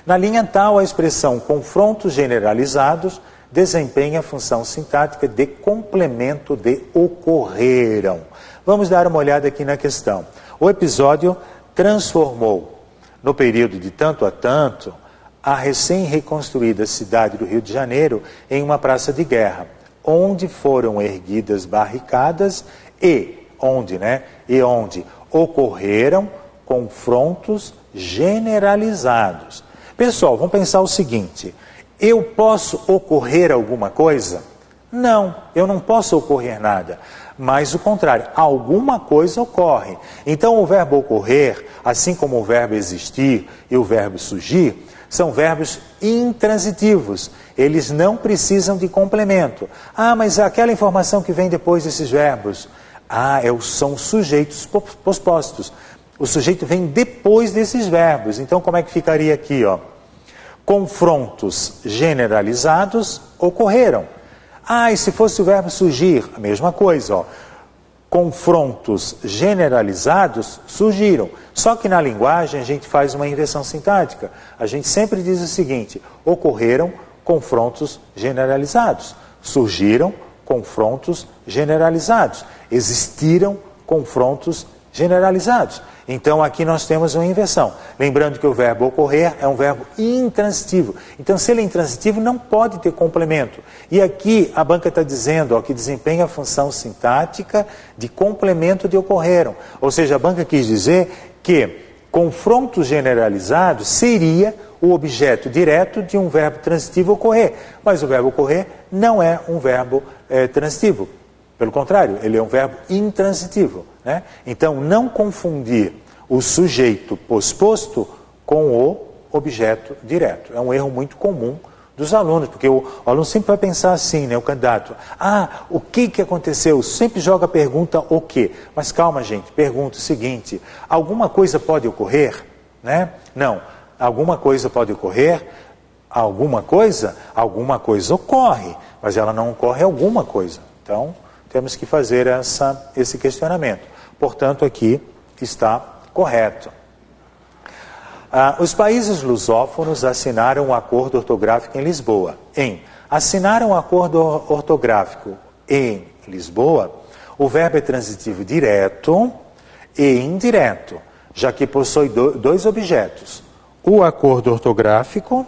Na linha tal, a expressão confrontos generalizados desempenha a função sintática de complemento de ocorreram. Vamos dar uma olhada aqui na questão. O episódio transformou, no período de tanto a tanto, a recém-reconstruída cidade do Rio de Janeiro em uma praça de guerra, onde foram erguidas barricadas e onde ocorreram confrontos generalizados. Pessoal, vamos pensar o seguinte: eu posso ocorrer alguma coisa? Não, eu não posso ocorrer nada. Mas o contrário, alguma coisa ocorre. Então o verbo ocorrer, assim como o verbo existir e o verbo surgir, são verbos intransitivos. Eles não precisam de complemento. Ah, mas aquela informação que vem depois desses verbos? São sujeitos pospostos. O sujeito vem depois desses verbos. Então como é que ficaria aqui, ó? Confrontos generalizados ocorreram. E se fosse o verbo surgir? A mesma coisa, ó. Confrontos generalizados surgiram. Só que na linguagem a gente faz uma inversão sintática. A gente sempre diz o seguinte: ocorreram confrontos generalizados. Surgiram confrontos generalizados. Existiram confrontos generalizados. Então aqui nós temos uma inversão. Lembrando que o verbo ocorrer é um verbo intransitivo. Então se ele é intransitivo não pode ter complemento. E aqui a banca está dizendo que desempenha a função sintática de complemento de ocorreram. Ou seja, a banca quis dizer que confrontos generalizados seria o objeto direto de um verbo transitivo ocorrer. Mas o verbo ocorrer não é um verbo transitivo. Pelo contrário, ele é um verbo intransitivo, né? Então, não confundir o sujeito posposto com o objeto direto. É um erro muito comum dos alunos, porque o aluno sempre vai pensar assim, né, o candidato. O que aconteceu? Sempre joga a pergunta o quê? Mas calma, gente, pergunta o seguinte: alguma coisa pode ocorrer? Né? Não, alguma coisa pode ocorrer? Alguma coisa ocorre, mas ela não ocorre alguma coisa. Então, temos que fazer esse questionamento. Portanto, aqui está correto. Os países lusófonos assinaram o acordo ortográfico em Lisboa. Assinaram o acordo ortográfico em Lisboa, o verbo é transitivo direto e indireto, já que possui dois objetos: o acordo ortográfico,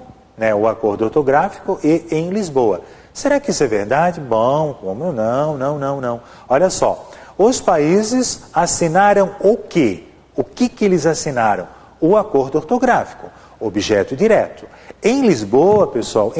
e em Lisboa. Será que isso é verdade? Bom, como não. Olha só, os países assinaram o quê? O que eles assinaram? O acordo ortográfico, objeto direto. Em Lisboa, pessoal,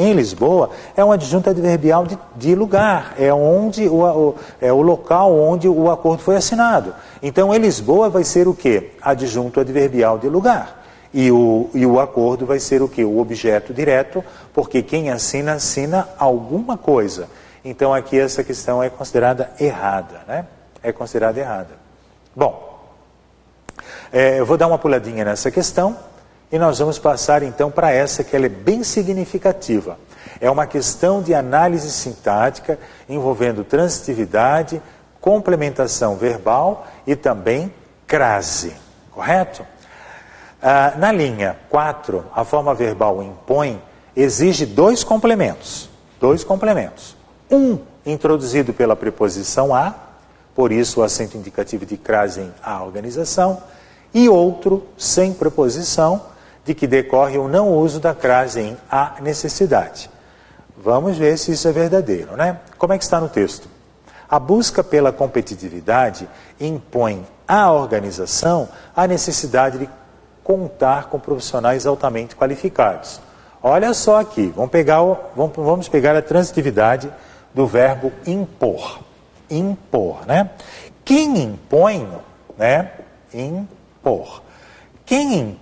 é um adjunto adverbial de lugar, é o local onde o acordo foi assinado. Então, em Lisboa vai ser o quê? Adjunto adverbial de lugar. E o acordo vai ser o quê? O objeto direto, porque quem assina alguma coisa. Então aqui essa questão é considerada errada, né? É considerada errada. Bom, eu vou dar uma puladinha nessa questão e nós vamos passar então para essa que ela é bem significativa. É uma questão de análise sintática envolvendo transitividade, complementação verbal e também crase, correto? Na linha 4, a forma verbal impõe exige dois complementos. Um introduzido pela preposição a, por isso o acento indicativo de crase em a organização, e outro sem preposição, de que decorre o não uso da crase em a necessidade. Vamos ver se isso é verdadeiro, né? Como é que está no texto? A busca pela competitividade impõe à organização a necessidade de contar com profissionais altamente qualificados. Olha só aqui, vamos pegar a transitividade do verbo impor. Impor, né? Quem impõe, né? Impor. Quem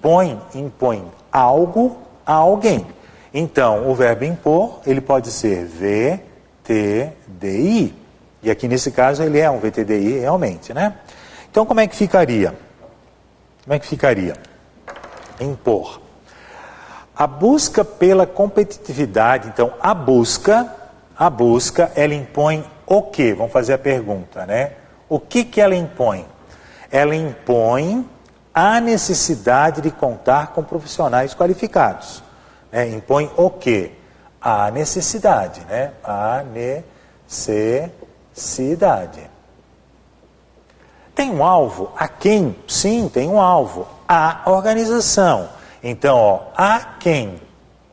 impõe algo a alguém. Então, o verbo impor, ele pode ser VTDI. E aqui nesse caso ele é um VTDI realmente, né? Então, como é que ficaria? Impor. A busca pela competitividade, então a busca, ela impõe o quê? Vamos fazer a pergunta, né? O que ela impõe? Ela impõe a necessidade de contar com profissionais qualificados. né? Impõe o quê? A necessidade, né? A necessidade. Tem um alvo? A quem? Sim, tem um alvo. A organização. Então, ó, a quem?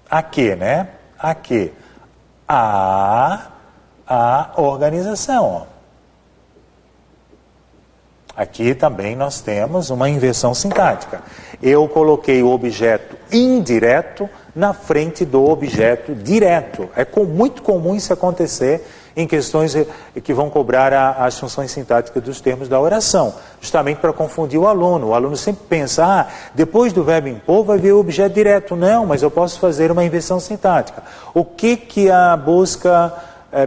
A que, né? A que? A organização. Ó. Aqui também nós temos uma inversão sintática. Eu coloquei o objeto indireto na frente do objeto direto. É muito comum isso acontecer em questões que vão cobrar as funções sintáticas dos termos da oração, justamente para confundir o aluno. O aluno sempre pensa, depois do verbo impor vai vir o objeto direto. Não, mas eu posso fazer uma inversão sintática. O que a busca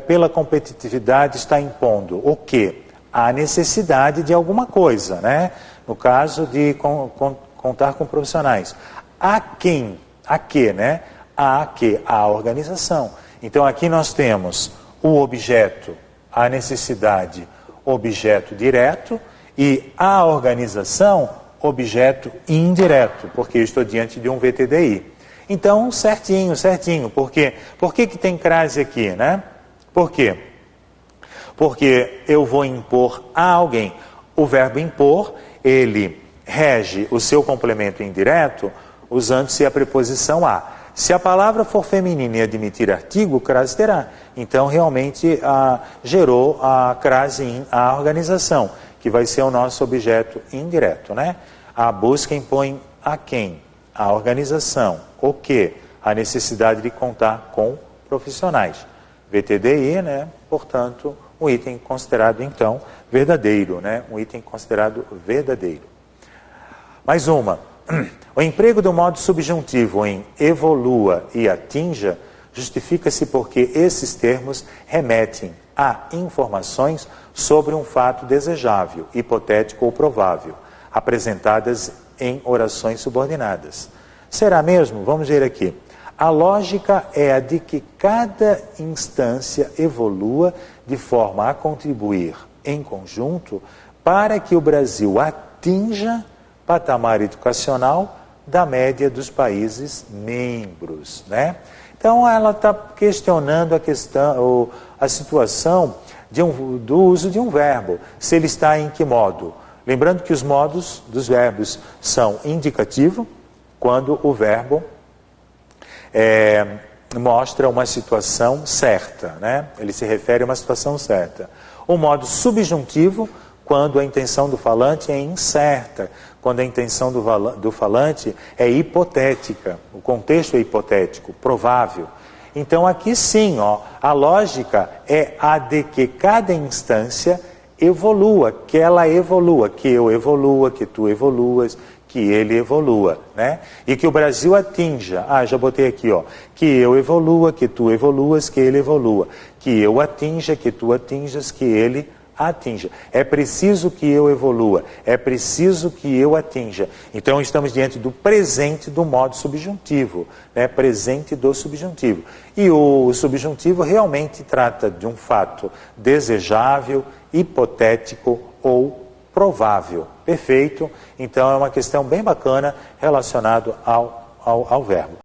pela competitividade está impondo? O quê? A necessidade de alguma coisa, né? No caso de contar com profissionais. A quem? A que, né? A que? A organização. Então aqui nós temos o objeto, a necessidade, objeto direto, e a organização, objeto indireto, porque eu estou diante de um VTDI. Então, certinho, certinho. Por quê? Por que tem crase aqui, né? Por quê? Porque eu vou impor a alguém. O verbo impor, ele rege o seu complemento indireto usando-se a preposição a. Se a palavra for feminina e admitir artigo, crase terá. Então, realmente, gerou a crase a organização, que vai ser o nosso objeto indireto, né? A busca impõe a quem? A organização. O que? A necessidade de contar com profissionais. VTDI, né? Portanto, um item considerado, então, verdadeiro, né? Um item considerado verdadeiro. Mais uma. O emprego do modo subjuntivo em evolua e atinja justifica-se porque esses termos remetem a informações sobre um fato desejável, hipotético ou provável, apresentadas em orações subordinadas. Será mesmo? Vamos ver aqui. A lógica é a de que cada instância evolua de forma a contribuir em conjunto para que o Brasil atinja patamar educacional da média dos países membros, né? Então ela está questionando a situação do uso de um verbo, se ele está em que modo. Lembrando que os modos dos verbos são indicativo, quando o verbo mostra uma situação certa, né? Ele se refere a uma situação certa. O modo subjuntivo, quando a intenção do falante é incerta, quando a intenção do falante é hipotética, o contexto é hipotético, provável. Então aqui sim, ó, a lógica é a de que cada instância evolua, que ela evolua, que eu evolua, que tu evoluas, que ele evolua, né? E que o Brasil atinja, já botei aqui, ó, que eu evolua, que tu evoluas, que ele evolua, que eu atinja, que tu atinjas, que ele atinja. É preciso que eu evolua, é preciso que eu atinja. Então estamos diante do presente do modo subjuntivo, né? Presente do subjuntivo. E o subjuntivo realmente trata de um fato desejável, hipotético ou provável. Perfeito? Então é uma questão bem bacana relacionada ao verbo.